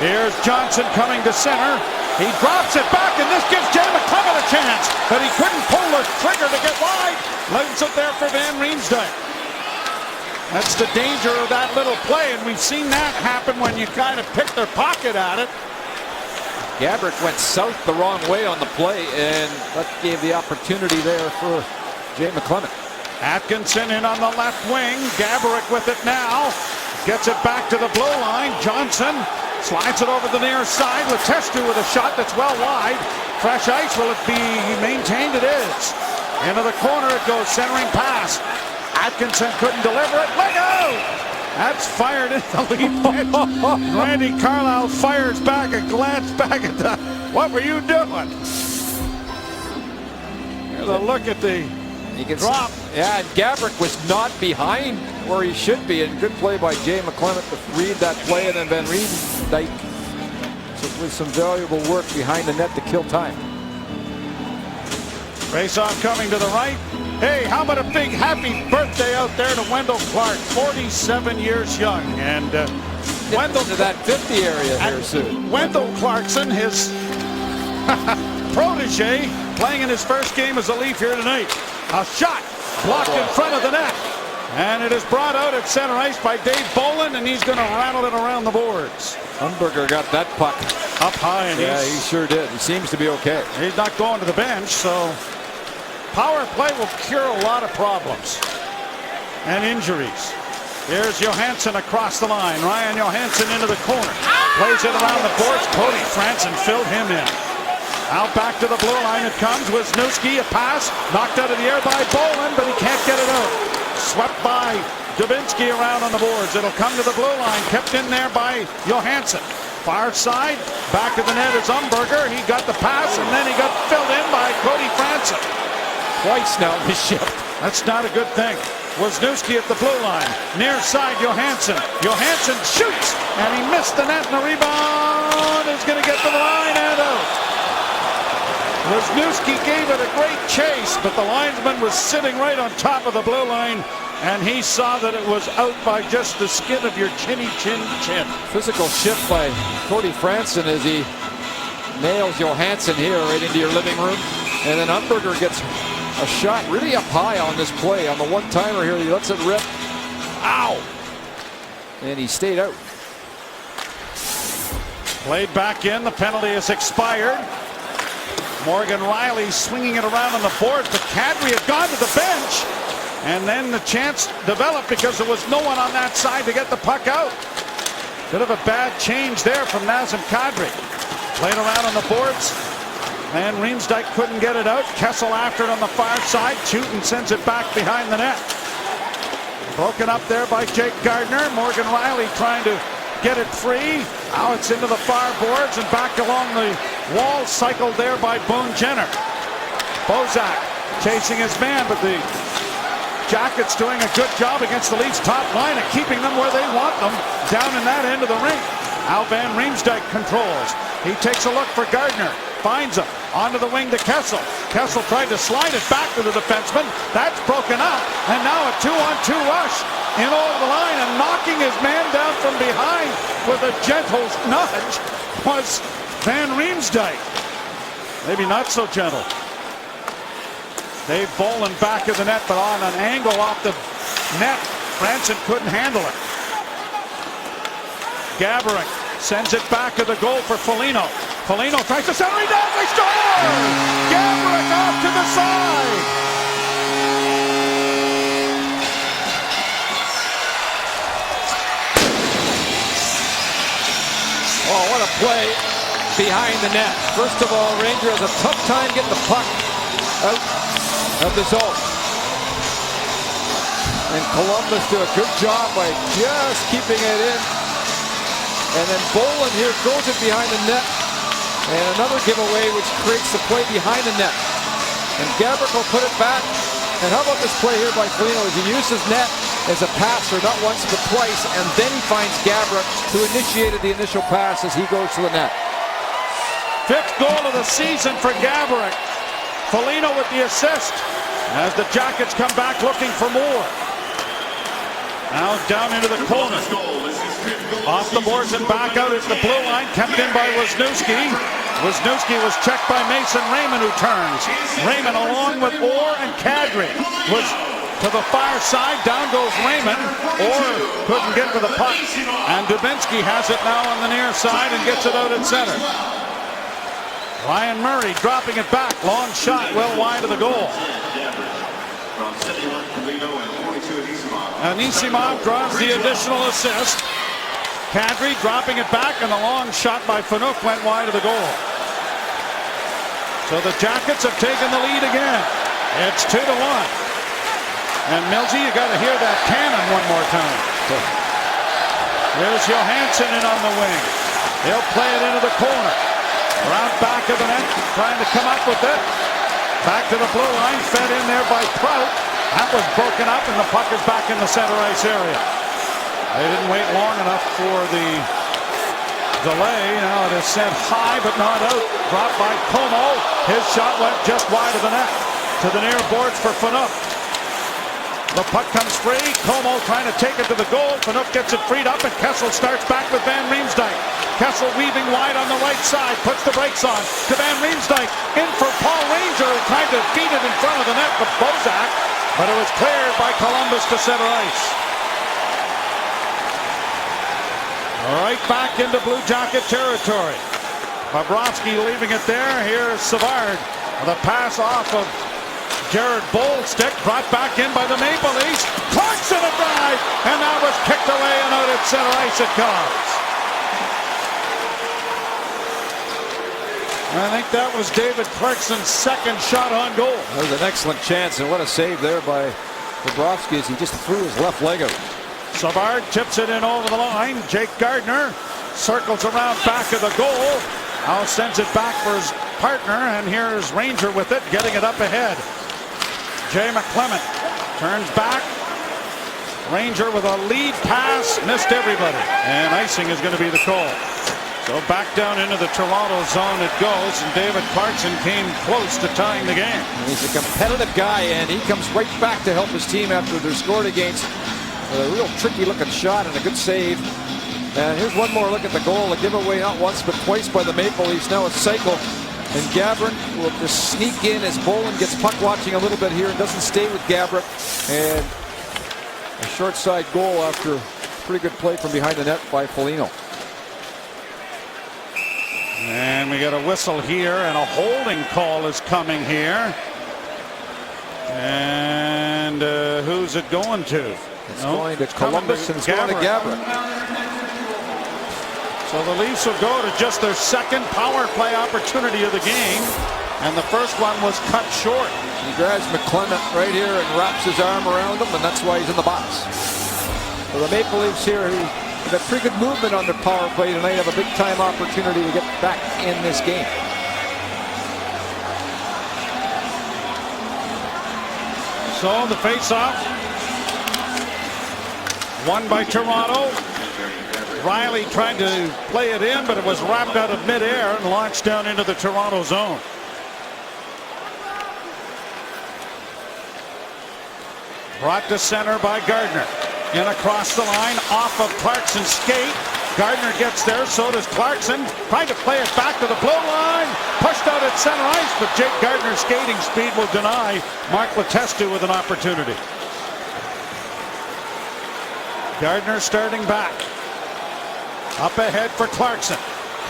Here's Johnson coming to center. He drops it back, and this gives Jay McClement a chance, but he couldn't pull the trigger to get wide. Leaves it there for Van Riemsdyk. That's the danger of that little play, and we've seen that happen when you kind of pick their pocket at it. Gaborik went south the wrong way on the play, and that gave the opportunity there for Jay McClement. Atkinson in on the left wing. Gaborik with it now. Gets it back to the blue line. Johnson slides it over the near side. Letestu with a shot that's well wide. Fresh ice. Will it be maintained? It is. Into the corner it goes. Centering pass. Atkinson couldn't deliver it. Let go! That's fired into the lead bench. Randy Carlyle fires back a glance back at the... What were you doing? Here's a look at the drop. Yeah, and Gaborik was not behind where he should be, and good play by Jay McClement to read that play, and then Van Riemsdyk with some valuable work behind the net to kill time. Face-off coming to the right. Hey, how about a big happy birthday out there to Wendell Clark, 47 years young, and Wendell to that 50 area here soon. Wendell Clarkson, his protege, playing in his first game as a Leaf here tonight. A shot blocked in front of the net, and it is brought out at center ice by Dave Bolland, and he's going to rattle it around the boards. Umberger got that puck up high, and yeah, he sure did. He seems to be okay. He's not going to the bench, so power play will cure a lot of problems and injuries. Here's Johansson across the line. Ryan Johansson into the corner. Plays it around the boards. Cody Franson filled him in. Out back to the blue line it comes. Wisniewski, a pass. Knocked out of the air by Bolland, but he can't get it out. Swept by Dubinsky around on the boards. It'll come to the blue line. Kept in there by Johansson. Far side. Back of the net is Umberger. He got the pass, and then he got filled in by Cody Franson. Twice now in his shift. That's not a good thing. Wisniewski at the blue line. Near side, Johansson. Johansson shoots, and he missed the net, and the rebound is going to get to the line and out. Wisniewski gave it a great chase, but the linesman was sitting right on top of the blue line, and he saw that it was out by just the skin of your chinny chin. Physical shift by Cody Franson as he nails Johansson here right into your living room. And then Umberger gets a shot really up high on this play. On the one-timer here, he lets it rip. Ow! And he stayed out. Played back in. The penalty is expired. Morgan Riley swinging it around on the boards, but Kadri had gone to the bench. And then the chance developed because there was no one on that side to get the puck out. Bit of a bad change there from Nazem Kadri. Played around on the boards. And Riemsdyk couldn't get it out. Kessel after it on the far side. Chutin sends it back behind the net. Broken up there by Jake Gardiner. Morgan Riley trying to get it free. Now it's into the far boards and back along the wall. Cycled there by Boone Jenner. Bozak chasing his man, but the Jackets doing a good job against the Leafs top line and keeping them where they want them, down in that end of the rink. Al Van Riemsdyk controls. He takes a look for Gardiner. Finds him. Onto the wing to Kessel. Kessel tried to slide it back to the defenseman. That's broken up. And now a 2-on-2 rush in over the line and knocking his man down from behind with a gentle nudge was Van Riemsdyk. Maybe not so gentle. Dave Bolin back of the net, but on an angle off the net. Ranson couldn't handle it. Gaborik sends it back to the goal for Foligno. Foligno tries to center. He does. They score! Gaborik off to the side. Oh, what a play behind the net. First of all, Ranger has a tough time getting the puck out of the zone. And Columbus do a good job by just keeping it in. And then Bolin here throws it behind the net. And another giveaway which creates the play behind the net. And Gaborik will put it back. And how about this play here by Foligno as he uses net as a passer, not once but twice. And then he finds Gaborik who initiated the initial pass as he goes to the net. 5th goal of the season for Gaborik. Foligno with the assist as the Jackets come back looking for more. Now down into the corner. Off the boards and back out into the blue line. Kept in by Wisniewski. Wisniewski was checked by Mason Raymond, who turns. Raymond along with Orr and Kadri was to the far side. Down goes Raymond. Orr couldn't get to the puck. And Dubinsky has it now on the near side and gets it out at center. Ryan Murray dropping it back. Long shot well wide of the goal. Anisimov draws the additional assist. Kadri dropping it back, and the long shot by Phaneuf went wide of the goal. So the Jackets have taken the lead again. It's 2-1. And Millsy, you got to hear that cannon one more time. There's Johansson in on the wing. He'll play it into the corner. Around back of the net, trying to come up with it. Back to the blue line, fed in there by Prout. That was broken up, and the puck is back in the center ice area. They didn't wait long enough for the delay. Now it is sent high, but not out. Dropped by Como. His shot went just wide of the net. To the near boards for Phaneuf. The puck comes free. Como trying to take it to the goal. Phaneuf gets it freed up, and Kessel starts back with Van Riemsdyk. Kessel weaving wide on the right side. Puts the brakes on to Van Riemsdyk. In for Paul Ranger, trying to feed it in front of the net with Bozak. But it was cleared by Columbus to center ice. Right back into Blue Jacket territory. Bobrovsky leaving it there. Here's Savard. The pass off of Jared Bolstick, brought back in by the Maple Leafs. Clarkson a drive, and that was kicked away and out at center ice it comes. I think that was David Clarkson's second shot on goal. That was an excellent chance, and what a save there by Bobrovsky as he just threw his left leg out. Savard tips it in over the line. Jake Gardiner circles around back of the goal. Now sends it back for his partner, and here's Ranger with it, getting it up ahead. Jay McClement turns back. Ranger with a lead pass, missed everybody, and icing is going to be the call. So back down into the Toronto zone it goes, and David Clarkson came close to tying the game. He's a competitive guy, and he comes right back to help his team after they're scored against. A real tricky looking shot and a good save. And here's one more look at the goal. A giveaway not once but twice by the Maple Leafs. Now a cycle And Gaborik will just sneak in as Bolin gets puck watching a little bit here and doesn't stay with Gaborik. And a short side goal after a pretty good play from behind the net by Foligno. And we got a whistle here, and a holding call is coming here. And who's it going to? It's going to Columbus, and it's going to Gaborik. So the Leafs will go to just their second power play opportunity of the game. And the first one was cut short. He grabs McClement right here and wraps his arm around him, and that's why he's in the box. So the Maple Leafs here, who have pretty good movement on their power play tonight, have a big-time opportunity to get back in this game. So the face-off, won by Toronto. Riley tried to play it in, but it was wrapped out of midair and launched down into the Toronto zone. Brought to center by Gardner. In across the line, off of Clarkson's skate. Gardner gets there, so does Clarkson. Trying to play it back to the blue line. Pushed out at center ice, but Jake Gardner's skating speed will deny Mark Letestu with an opportunity. Gardner starting back. Up ahead for Clarkson.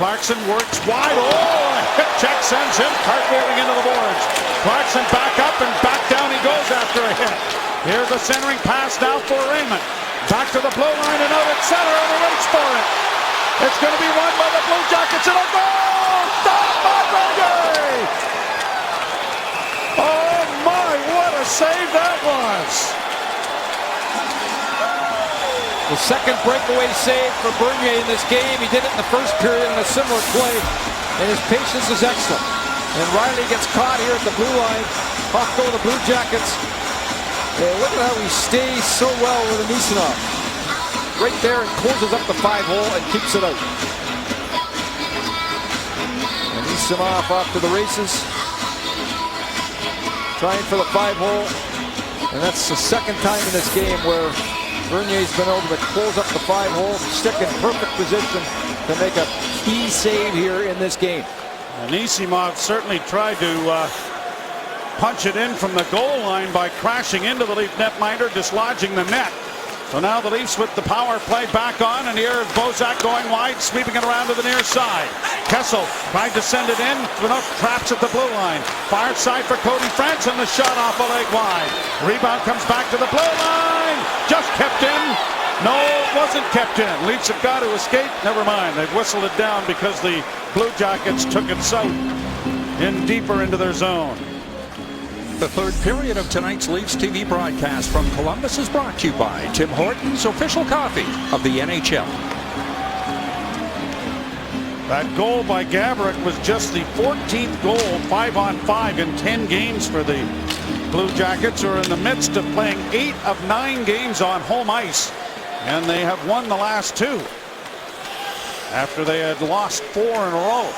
Clarkson works wide. Oh, a hip check sends him cartwheeling into the boards. Clarkson back up and back down he goes after a hit. Here's a centering pass now for Raymond. Back to the blue line and out at center, and he waits for it. It's going to be won by the Blue Jackets. It'll go! Stop by Bernier! Oh my, what a save that was! The second breakaway save for Bernier in this game. He did it in the first period in a similar play, and his patience is excellent. And Riley gets caught here at the blue line. Off go the Blue Jackets. Look at how he stays so well with Anisimov. Right there and closes up the 5-hole and keeps it out. Anisimov off to the races. Trying for the 5-hole. And that's the second time in this game where Bernier's been able to close up the 5-hole, stick in perfect position to make a key save here in this game. Anisimov certainly tried to punch it in from the goal line by crashing into the Leaf netminder, dislodging the net. So now the Leafs with the power play back on, and here Bozak going wide, sweeping it around to the near side. Kessel tried to send it in, but traps at the blue line. Far side for Cody France, and the shot off a leg wide. Rebound comes back to the blue line, just kept in. No, it wasn't kept in. Leafs have got to escape. Never mind, they've whistled it down because the Blue Jackets took it south in deeper into their zone. The third period of tonight's Leafs TV broadcast from Columbus is brought to you by Tim Hortons, official coffee of the NHL. That goal by Gaborik was just the 14th goal, 5-on-5 in 10 games for the Blue Jackets, who are in the midst of playing 8 of 9 games on home ice, and they have won the last 2 after they had lost 4 in a row.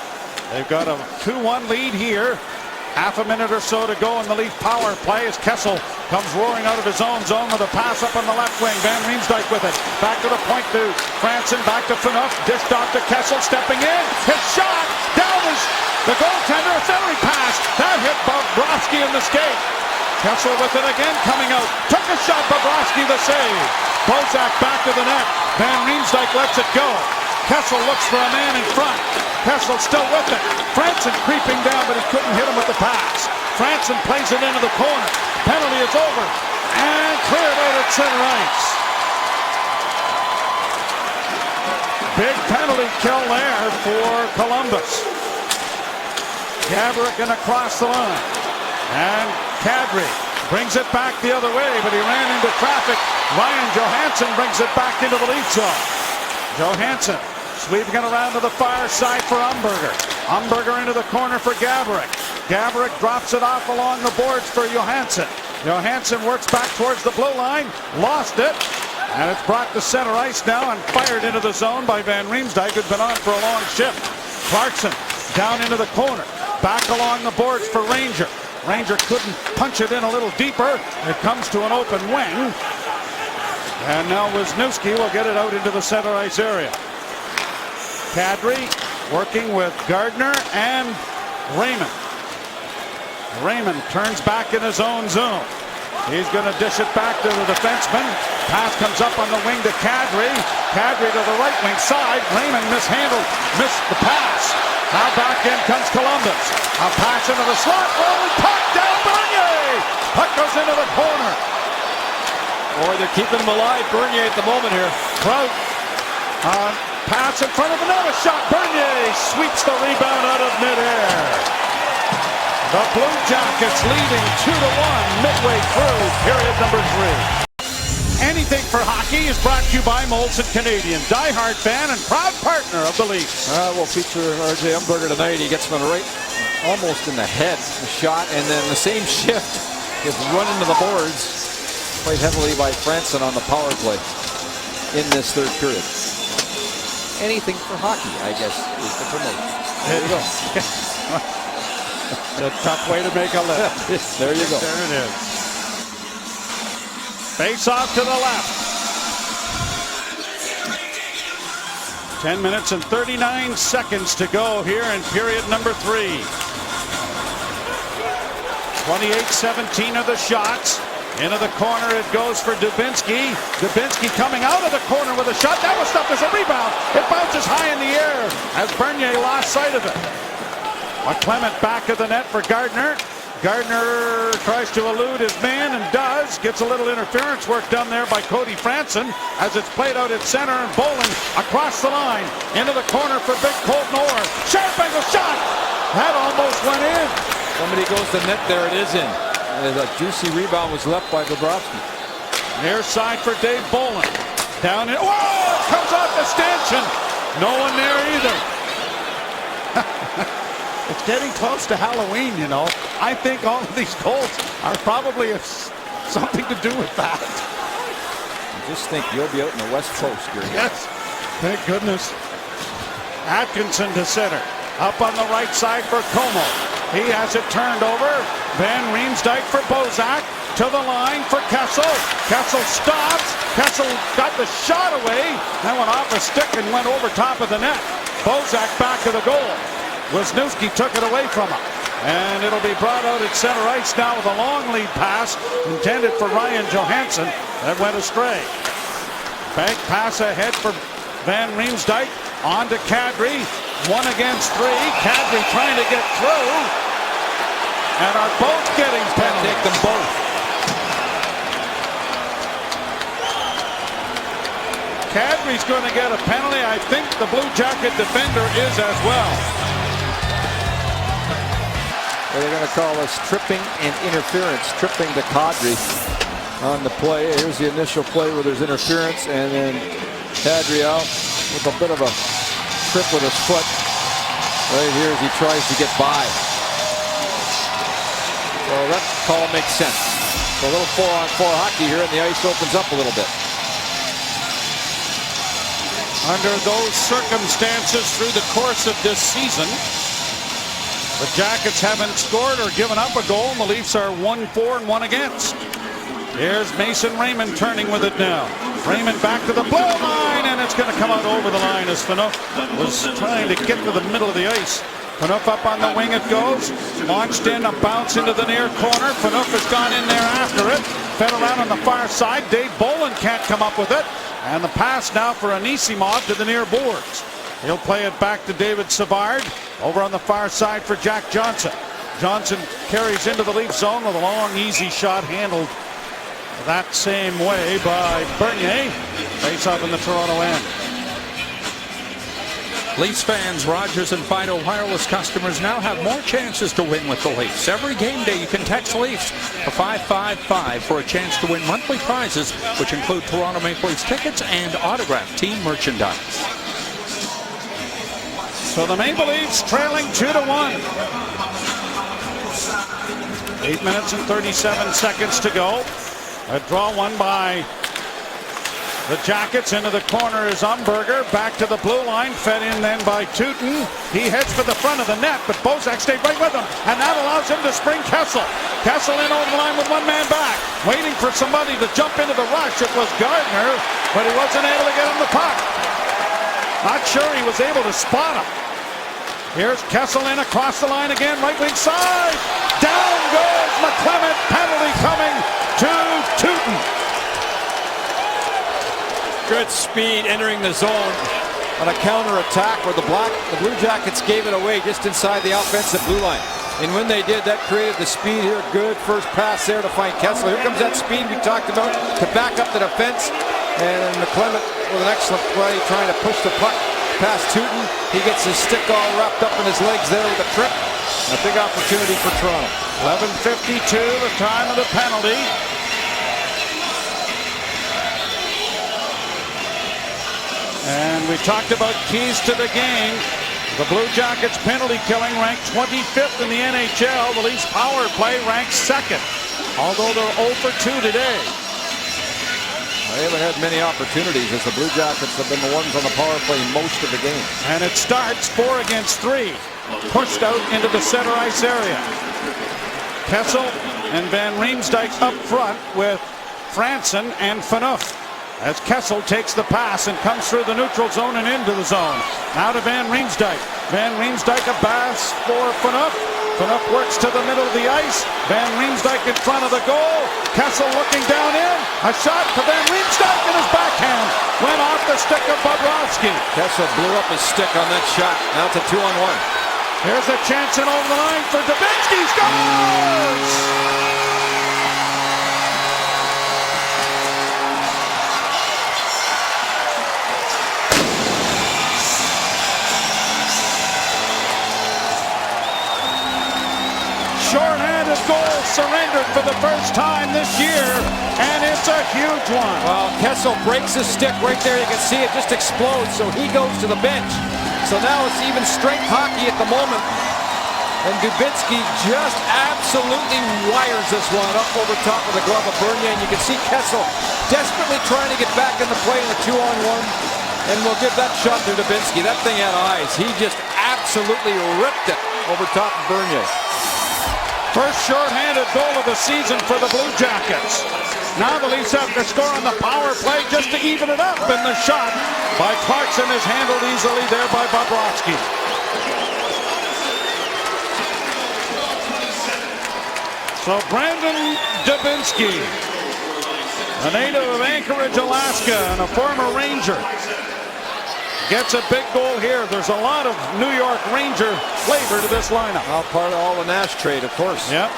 They've got a 2-1 lead here. Half a minute or so to go in the Leaf power play as Kessel comes roaring out of his own zone with a pass up on the left wing. Van Riemsdyk with it. Back to the point to Franson. Back to Phaneuf. Dished off to Kessel. Stepping in. His shot. Down is the goaltender. A centering pass. That hit Bobrovsky in the skate. Kessel with it again. Coming out. Took a shot. Bobrovsky the save. Bozak back to the net. Van Riemsdyk lets it go. Kessel looks for a man in front. Kessel still with it. Franson creeping down, but he couldn't hit him with the pass. Franson plays it into the corner. Penalty is over. And cleared out at center ice. Big penalty kill there for Columbus. Gaborik and across the line. And Kadri brings it back the other way, but he ran into traffic. Ryan Johansson brings it back into the Leaf zone. Johansson sweeping it around to the far side for Umberger. Umberger into the corner for Gaborik. Gaborik drops it off along the boards for Johansson. Johansson works back towards the blue line. Lost it. And it's brought to center ice now and fired into the zone by Van Riemsdyk, who's been on for a long shift. Clarkson down into the corner. Back along the boards for Ranger. Ranger couldn't punch it in a little deeper. It comes to an open wing. And now Wisniewski will get it out into the center ice area. Kadri working with Gardner and Raymond. Raymond turns back in his own zone. He's going to dish it back to the defenseman. Pass comes up on the wing to Kadri. Kadri to the right wing side. Raymond missed the pass. Now back in comes Columbus. A pass into the slot. Rolling puck down Bernier. Puck goes into the corner. Boy, they're keeping him alive, Bernier, at the moment here. Trout. Pass in front of another shot. Bernier sweeps the rebound out of midair. The Blue Jackets leading 2-1 midway through period number 3. Anything for Hockey is brought to you by Molson Canadian, diehard fan and proud partner of the Leafs. We'll feature R.J. Umberger tonight. He gets him on the right, almost in the head, the shot, and then the same shift is run into the boards. Played heavily by Franson on the power play in this third period. Anything for Hockey, I guess, is the promotion. There you go. A tough way to make a lift. There you go. There it is. Face off to the left. 10 minutes and 39 seconds to go here in period number 3. 28-17 are the shots. Into the corner it goes for Dubinsky. Dubinsky coming out of the corner with a shot. That was stopped as a rebound. It bounces high in the air as Bernier lost sight of it. Clement back of the net for Gardner. Gardner tries to elude his man and does. Gets a little interference work done there by Cody Franson as it's played out at center, and Bolin across the line into the corner for Big Colton Orr. Sharp angle shot. That almost went in. Somebody goes to net. There it is in. And a juicy rebound was left by Bobrovsky. Near side for Dave Bolin. Down in. Whoa! Comes off the stanchion. No one there either. It's getting close to Halloween, you know. I think all of these goals are probably something to do with that. I just think you'll be out in the West Coast here. Yes, thank goodness. Atkinson to center. Up on the right side for Como. He has it turned over. Van Riemsdyk for Bozak. To the line for Kessel. Kessel stops. Kessel got the shot away. That went off a stick and went over top of the net. Bozak back to the goal. Wisniewski took it away from him. And it'll be brought out at center ice now with a long lead pass intended for Ryan Johansson. That went astray. Bank pass ahead for Van Riemsdyk. On to Kadri. 1 against 3. Kadri trying to get through. And are both getting penalties. Take them both. Kadri's going to get a penalty. I think the Blue Jacket defender is as well. They're going to call this tripping and interference. Tripping to Kadri on the play. Here's the initial play where there's interference, and then Kadri out with a bit of a trip with his foot. Right here as he tries to get by. So that call makes sense. So a little 4-on-4 hockey here, and the ice opens up a little bit. Under those circumstances through the course of this season, the Jackets haven't scored or given up a goal, and the Leafs are 1-4 and 1 against. Here's Mason Raymond turning with it now. Raymond back to the blue line, and it's going to come out over the line as Phaneuf was trying to get to the middle of the ice. Phaneuf up on the wing it goes. Launched in, a bounce into the near corner. Phaneuf has gone in there after it. Fed around on the far side. Dave Bolin can't come up with it. And the pass now for Anisimov to the near boards. He'll play it back to David Savard. Over on the far side for Jack Johnson. Johnson carries into the Leaf zone with a long, easy shot handled that same way by Bernier. Face up in the Toronto end. Leafs fans, Rogers and Fido Wireless customers now have more chances to win with the Leafs. Every game day you can text Leafs to 555 for a chance to win monthly prizes, which include Toronto Maple Leafs tickets and autographed team merchandise. So the Maple Leafs trailing 2-1. 8 minutes and 37 seconds to go. A draw won by the Jackets. Into the corner is Umberger. Back to the blue line. Fed in then by Tootin. He heads for the front of the net, but Bozak stayed right with him. And that allows him to spring Kessel. Kessel in over the line with one man back. Waiting for somebody to jump into the rush. It was Gardner, but he wasn't able to get him the puck. Not sure he was able to spot him. Here's Kessel in across the line again, right wing side. Down goes McClement. Penalty coming to Tootin. Good speed entering the zone on a counter-attack where the Blue Jackets gave it away just inside the offensive blue line. And when they did, that created the speed here. Good first pass there to find Kessel. Here comes that speed we talked about to back up the defense. And McClement with an excellent play trying to push the puck past Tootin. He gets his stick all wrapped up in his legs there with a trip. A big opportunity for Toronto. 11:52, the time of the penalty. And we talked about keys to the game. The Blue Jackets penalty killing ranked 25th in the NHL. The Leafs power play ranked 2nd, although they're 0 for 2 today. They haven't had many opportunities as the Blue Jackets have been the ones on the power play most of the game. And it starts 4 against 3. Pushed out into the center ice area. Kessel and Van Riemsdyk up front with Franson and Phaneuf. As Kessel takes the pass and comes through the neutral zone and into the zone. Now to Van Riemsdyk. Van Riemsdyk a pass for Phaneuf. Phaneuf works to the middle of the ice. Van Riemsdyk in front of the goal. Kessel looking down in. A shot to Van Riemsdyk and his backhand went off the stick of Bobrovsky. Kessel blew up his stick on that shot. Now it's a 2-on-1. Here's a chance and over the line for Dubinsky. Scores! Short-handed goal surrendered for the first time this year, and it's a huge one. Well, Kessel breaks his stick right there. You can see it just explodes, so he goes to the bench. So now it's even strength hockey at the moment. And Dubinsky just absolutely wires this one up over top of the glove of Bernier. And you can see Kessel desperately trying to get back in the play in the 2-on-1. And we'll give that shot to Dubinsky. That thing had eyes. He just absolutely ripped it over top of Bernier. First short-handed goal of the season for the Blue Jackets. Now the Leafs have to score on the power play just to even it up. And the shot by Clarkson is handled easily there by Bobrovsky. So Brandon Dubinsky, a native of Anchorage, Alaska, and a former Ranger, gets a big goal here. There's a lot of New York Ranger flavor to this lineup. Well, part of all the Nash trade, of course. Yep.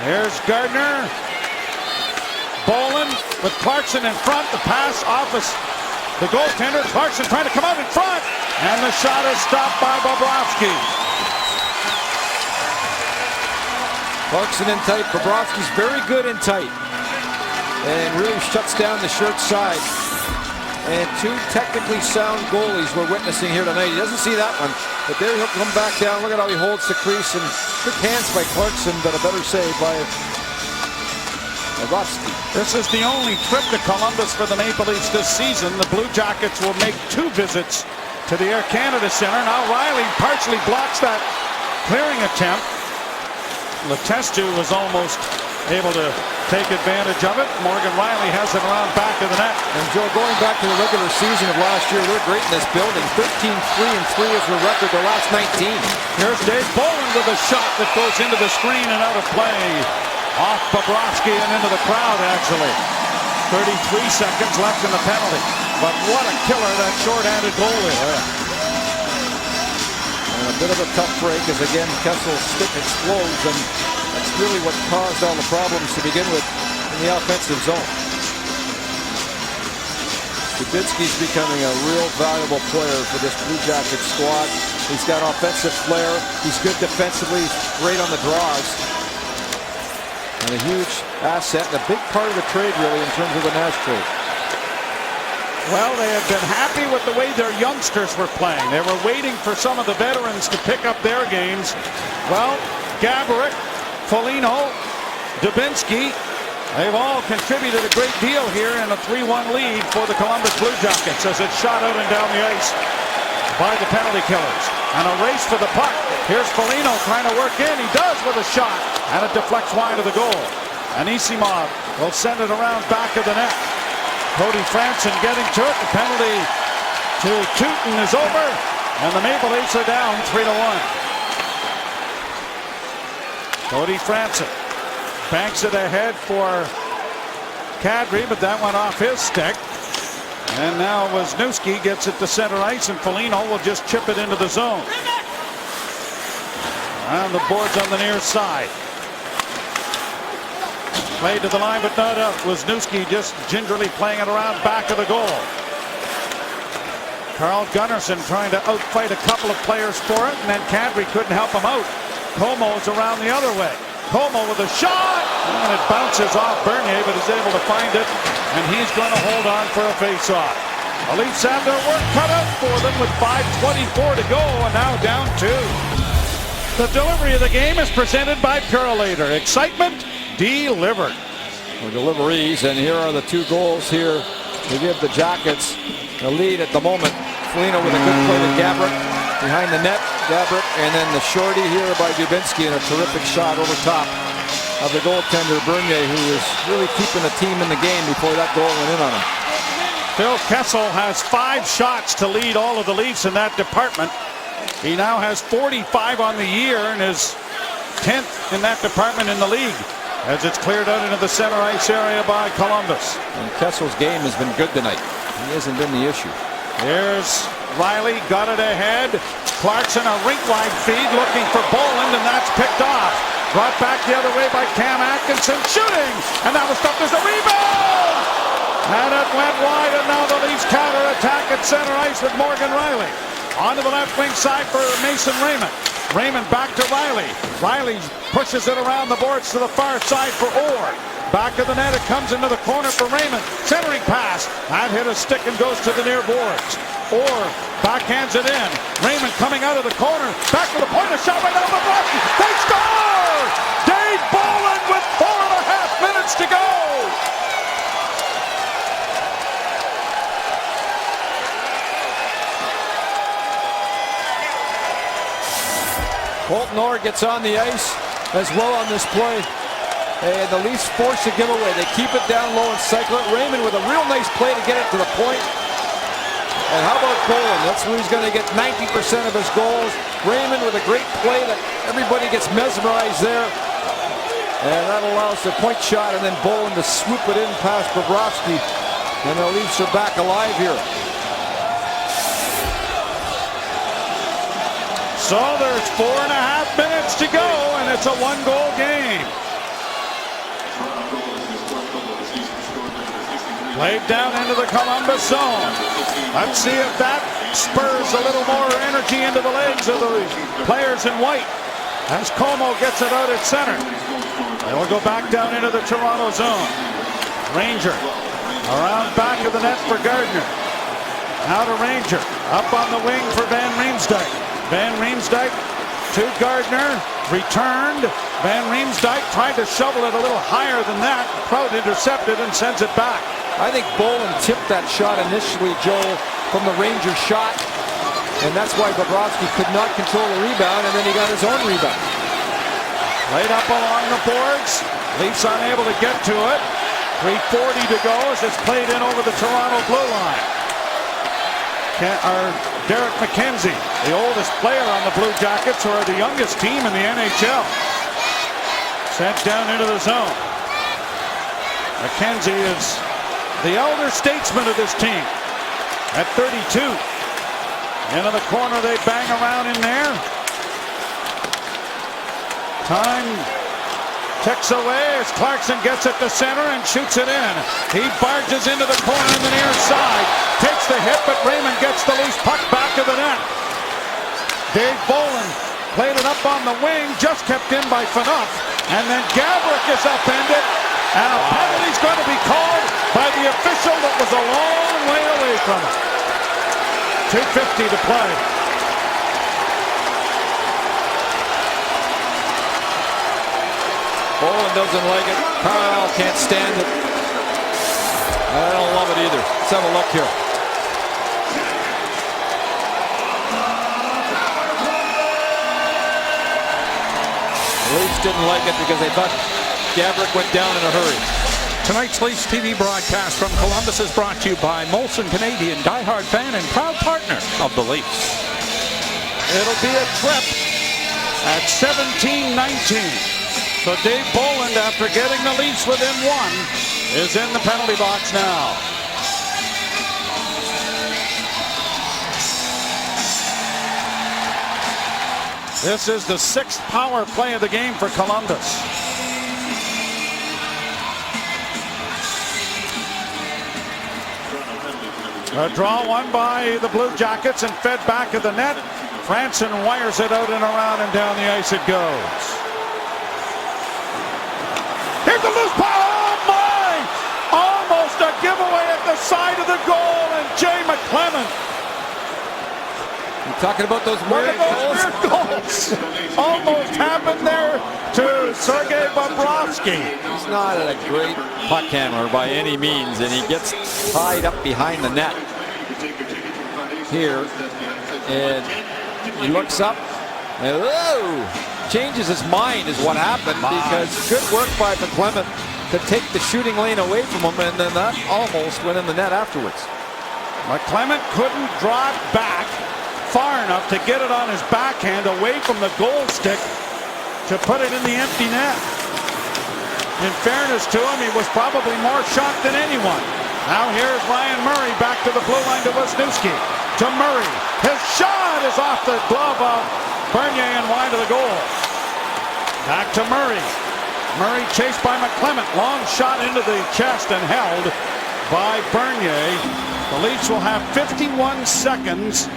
Here's Gardner. Bolin with Clarkson in front. The pass off the goaltender. Clarkson trying to come out in front. And the shot is stopped by Bobrovsky. Clarkson in tight. Bobrovsky's very good in tight. And really shuts down the short side. And two technically sound goalies we're witnessing here tonight. He doesn't see that one, but there he'll come back down. Look at how he holds the crease, and quick hands by Clarkson, but a better save by Bobrovsky. This is the only trip to Columbus for the Maple Leafs this season. The Blue Jackets will make 2 visits to the Air Canada Center. Now Riley partially blocks that clearing attempt. Letestu was almost able to take advantage of it. Morgan Riley has it around back of the net. And Joe, going back to the regular season of last year, they're great in this building. 13-3-3 is their record, their last 19. Here's Dave Bolin with a shot that goes into the screen and out of play. Off Bobrovsky and into the crowd, actually. 33 seconds left in the penalty. But what a killer that short-handed goal is. And a bit of a tough break as, again, Kessel's stick explodes, and that's really what caused all the problems to begin with in the offensive zone. Dubinsky's becoming a real valuable player for this Blue Jacket squad. He's got offensive flair. He's good defensively. He's great on the draws. And a huge asset and a big part of the trade, really, in terms of the Nash trade. Well, they have been happy with the way their youngsters were playing. They were waiting for some of the veterans to pick up their games. Well, Gaborik, Foligno, Dubinsky, they've all contributed a great deal here in a 3-1 lead for the Columbus Blue Jackets as it's shot out and down the ice by the penalty killers. And a race for the puck. Here's Foligno trying to work in. He does with a shot. And it deflects wide of the goal. Anisimov will send it around back of the net. Cody Franson getting to it. The penalty to Tootin is over. And the Maple Leafs are down 3-1. Cody Franson banks it ahead for Kadri, but that went off his stick. And now Wisniewski gets it to center ice, and Foligno will just chip it into the zone. Around the boards on the near side. Played to the line, but not up. Wisniewski just gingerly playing it around back of the goal. Carl Gunnarsson trying to outfight a couple of players for it, and then Kadri couldn't help him out. Como's around the other way. Como with a shot, and it bounces off Bernier, but is able to find it, and he's going to hold on for a face-off. The Leafs have their work cut out for them with 5:24 to go, and now down 2. The delivery of the game is presented by Purolator. Excitement delivered. The deliveries, and here are the 2 goals here to give the Jackets the lead at the moment. Foligno with a good play to Gabrick behind the net. Gabrick, and then the shorty here by Dubinsky, and a terrific shot over top of the goaltender Bernier, who was really keeping the team in the game before that goal went in on him. Phil Kessel has 5 shots to lead all of the Leafs in that department. He now has 45 on the year and is 10th in that department in the league as it's cleared out into the center ice area by Columbus. And Kessel's game has been good tonight. He hasn't been the issue. Here's Riley, got it ahead. Clarkson, a rink-wide feed, looking for Boland, and that's picked off. Brought back the other way by Cam Atkinson, shooting, and now the stuff is a rebound! And it went wide, and now the Leafs counter-attack at center ice with Morgan Riley. Onto the left wing side for Mason Raymond. Raymond back to Riley. Riley pushes it around the boards to the far side for Orr. Back of the net, it comes into the corner for Raymond. Centering pass. That hit a stick and goes to the near boards. Orr backhands it in. Raymond coming out of the corner. Back to the point, a shot right down the block. They score! Dave Bolland with 4.5 minutes to go. Colton Orr gets on the ice as well on this play. And the Leafs force a giveaway. They keep it down low and cycle it. Raymond with a real nice play to get it to the point. And how about Boland? That's where he's going to get 90% of his goals. Raymond with a great play that everybody gets mesmerized there. And that allows the point shot, and then Boland to swoop it in past Bobrovsky. And the Leafs are back alive here. So there's 4.5 minutes to go, and it's a 1-goal game. Played down into the Columbus zone. Let's see if that spurs a little more energy into the legs of the players in white as Como gets it out at center. And we'll go back down into the Toronto zone. Ranger around back of the net for Gardner. Now to Ranger. Up on the wing for Van Riemsdyk. Van Riemsdyk to Gardner. Returned. Van Riemsdyk tried to shovel it a little higher than that. Prout intercepted and sends it back. I think Boland tipped that shot initially, Joel, from the Rangers shot. And that's why Bobrovsky could not control the rebound, and then he got his own rebound. Laid up along the boards. Leafs unable to get to it. 3:40 to go as it's played in over the Toronto blue line. Derek McKenzie, the oldest player on the Blue Jackets, who are the youngest team in the NHL. Sent down into the zone. McKenzie is the elder statesman of this team at 32. Into the corner, they bang around in there. Time ticks away as Clarkson gets it to center and shoots it in. He barges into the corner on the near side. Takes the hit, but Raymond gets the loose puck back of the net. Dave Boland played it up on the wing, just kept in by Phaneuf. And then Gabrick is upended. And a penalty's going to be called by the official that was a long way away from it. 2:50 to play. Boland doesn't like it. Carlisle can't stand it. I don't love it either. Let's have a look here. The Leafs didn't like it because they thought Gabrick went down in a hurry. Tonight's Leafs TV broadcast from Columbus is brought to you by Molson Canadian, diehard fan and proud partner of the Leafs. It'll be a trip at 17-19. So Dave Bolland, after getting the Leafs within one, is in the penalty box now. This is the 6th power play of the game for Columbus. A draw won by the Blue Jackets and fed back of the net. Franson wires it out and around and down the ice it goes. Here's the loose puck. Oh my! Almost a giveaway at the side of the goal, and Jay McClement. You're talking about those weird goals? Almost happened there to Sergei Bobrovsky. He's not a great puck handler by any means, and he gets tied up behind the net here, and he looks up and changes his mind is what happened, because good work by McClement to take the shooting lane away from him, and then that almost went in the net afterwards. McClement couldn't draw it back far enough to get it on his backhand away from the goal stick to put it in the empty net. In fairness to him, he was probably more shocked than anyone. Now here's Ryan Murray back to the blue line to Wisniewski. To Murray. His shot is off the glove of Bernier and wide of the goal. Back to Murray. Murray chased by McClement. Long shot into the chest and held by Bernier. The Leafs will have 51 seconds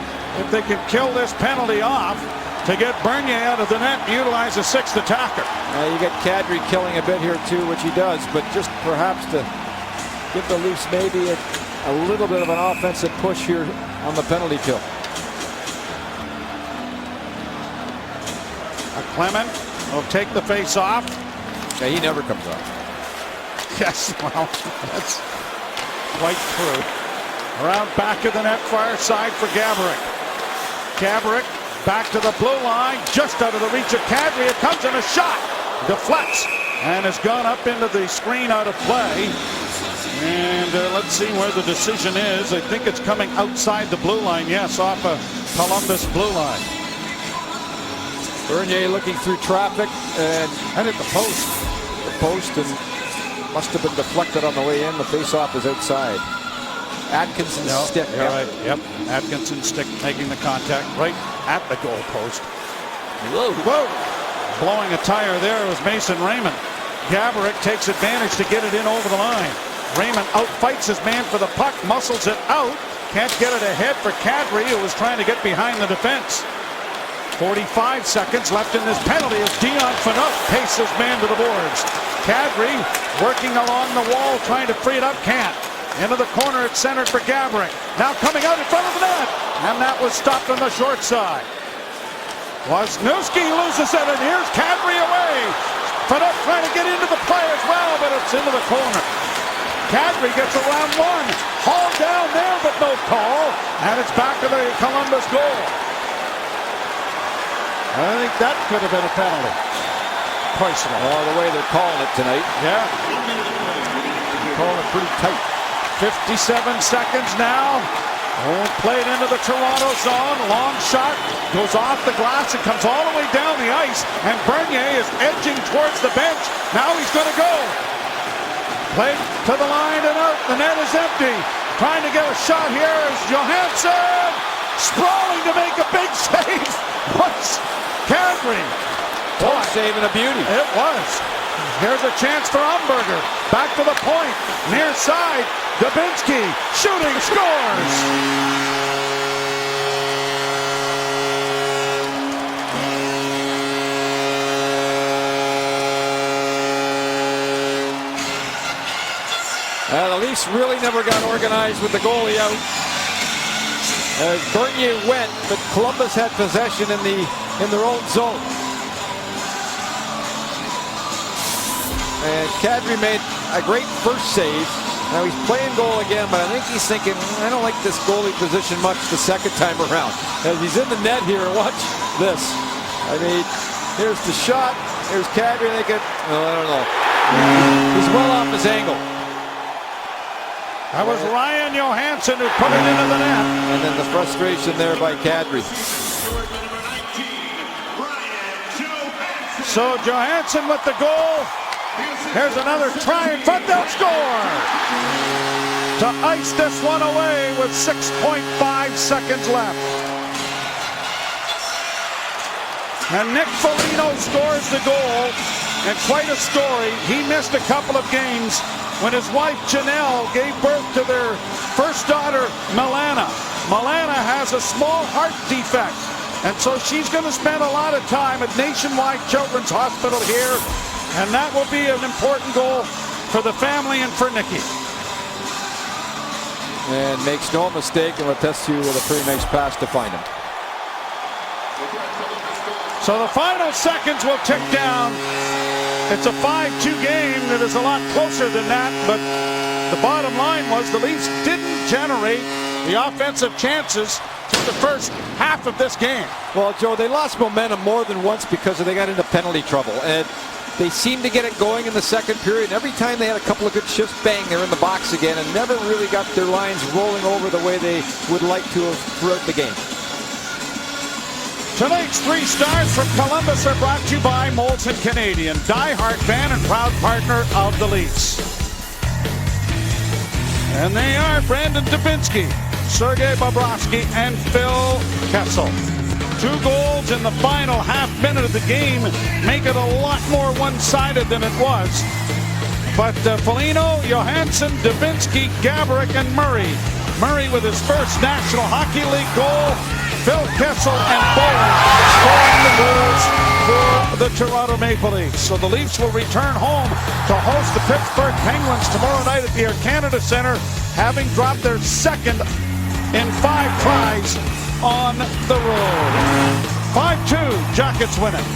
if they can kill this penalty off to get Bernier out of the net and utilize a 6th attacker. You get Kadri killing a bit here too, which he does, but just perhaps to give the Leafs maybe a little bit of an offensive push here on the penalty kill. McClement will take the face off. Yeah, he never comes off. Yes, well, that's quite true. Around back of the net, far side for Gaborik. Gaborik back to the blue line, just out of the reach of Kadri. It comes in a shot, deflects, and has gone up into the screen out of play. And let's see where the decision is. I think it's coming outside the blue line. Yes, off a Columbus blue line. Bernier looking through traffic and hit the post. The post, and must have been deflected on the way in. The face-off is outside. Atkinson's stick. You're right. Yep. Atkinson's stick making the contact right at the goal post. Whoa. Whoa. Blowing a tire there was Mason Raymond. Gaborik takes advantage to get it in over the line. Raymond outfights his man for the puck, muscles it out. Can't get it ahead for Kadri, who was trying to get behind the defense. 45 seconds left in this penalty as Dion Phaneuf pastes his man to the boards. Kadri working along the wall, trying to free it up, can't. Into the corner, it's centered for Gaborik. Now coming out in front of the net, and that was stopped on the short side. Wisniewski loses it, and here's Kadri away. Phaneuf trying to get into the play as well, but it's into the corner. Kadri gets around one, hauled down there, but no call, and it's back to the Columbus goal. I think that could have been a penalty. Personal. Oh, the way they're calling it tonight. Yeah. Calling it pretty tight. 57 seconds now. Played into the Toronto zone. Long shot goes off the glass and comes all the way down the ice. And Bernier is edging towards the bench. Now he's going to go. Played to the line and out. The net is empty. Trying to get a shot here is Johansson. Sprawling to make a big save. What's Kadri? Boy, saving a beauty. It was. Here's a chance for Umberger. Back to the point. Near side. Dubinsky shooting, scores. The Leafs really never got organized with the goalie out. As Bernier went, but Columbus had possession in their own zone. And Kadri made a great first save. Now he's playing goal again, but I think he's thinking, I don't like this goalie position much the second time around. As he's in the net here, watch this. I mean, here's the shot. Here's Kadri thinking, oh, I don't know. He's well off his angle. That was Ryan Johansson who put it into the net. And then the frustration there by Kadri. So Johansson with the goal. Here's another try in front. They'll score to ice this one away with 6.5 seconds left. And Nick Foligno scores the goal. And quite a story. He missed a couple of games when his wife Janelle gave birth to their first daughter, Milana. Milana has a small heart defect, and so she's going to spend a lot of time at Nationwide Children's Hospital here, and that will be an important goal for the family and for Nikki. And makes no mistake, and Letestu with a pretty nice pass to find him. So the final seconds will tick down. It's a 5-2 game that is a lot closer than that, but the bottom line was the Leafs didn't generate the offensive chances through the first half of this game. Well, Joe, they lost momentum more than once because they got into penalty trouble. And they seemed to get it going in the second period. And every time they had a couple of good shifts, bang, they're in the box again and never really got their lines rolling over the way they would like to have throughout the game. Tonight's 3 stars from Columbus are brought to you by Molson Canadian, diehard fan and proud partner of the Leafs. And they are Brandon Dubinsky, Sergei Bobrovsky, and Phil Kessel. 2 goals in the final half minute of the game make it a lot more one-sided than it was. But Foligno, Johansson, Dubinsky, Gaborik, and Murray. Murray with his first National Hockey League goal. Phil Kessel and Bowen scoring the goals for the Toronto Maple Leafs. So the Leafs will return home to host the Pittsburgh Penguins tomorrow night at the Air Canada Centre, having dropped their second in 5 tries on the road. 5-2, Jackets win it.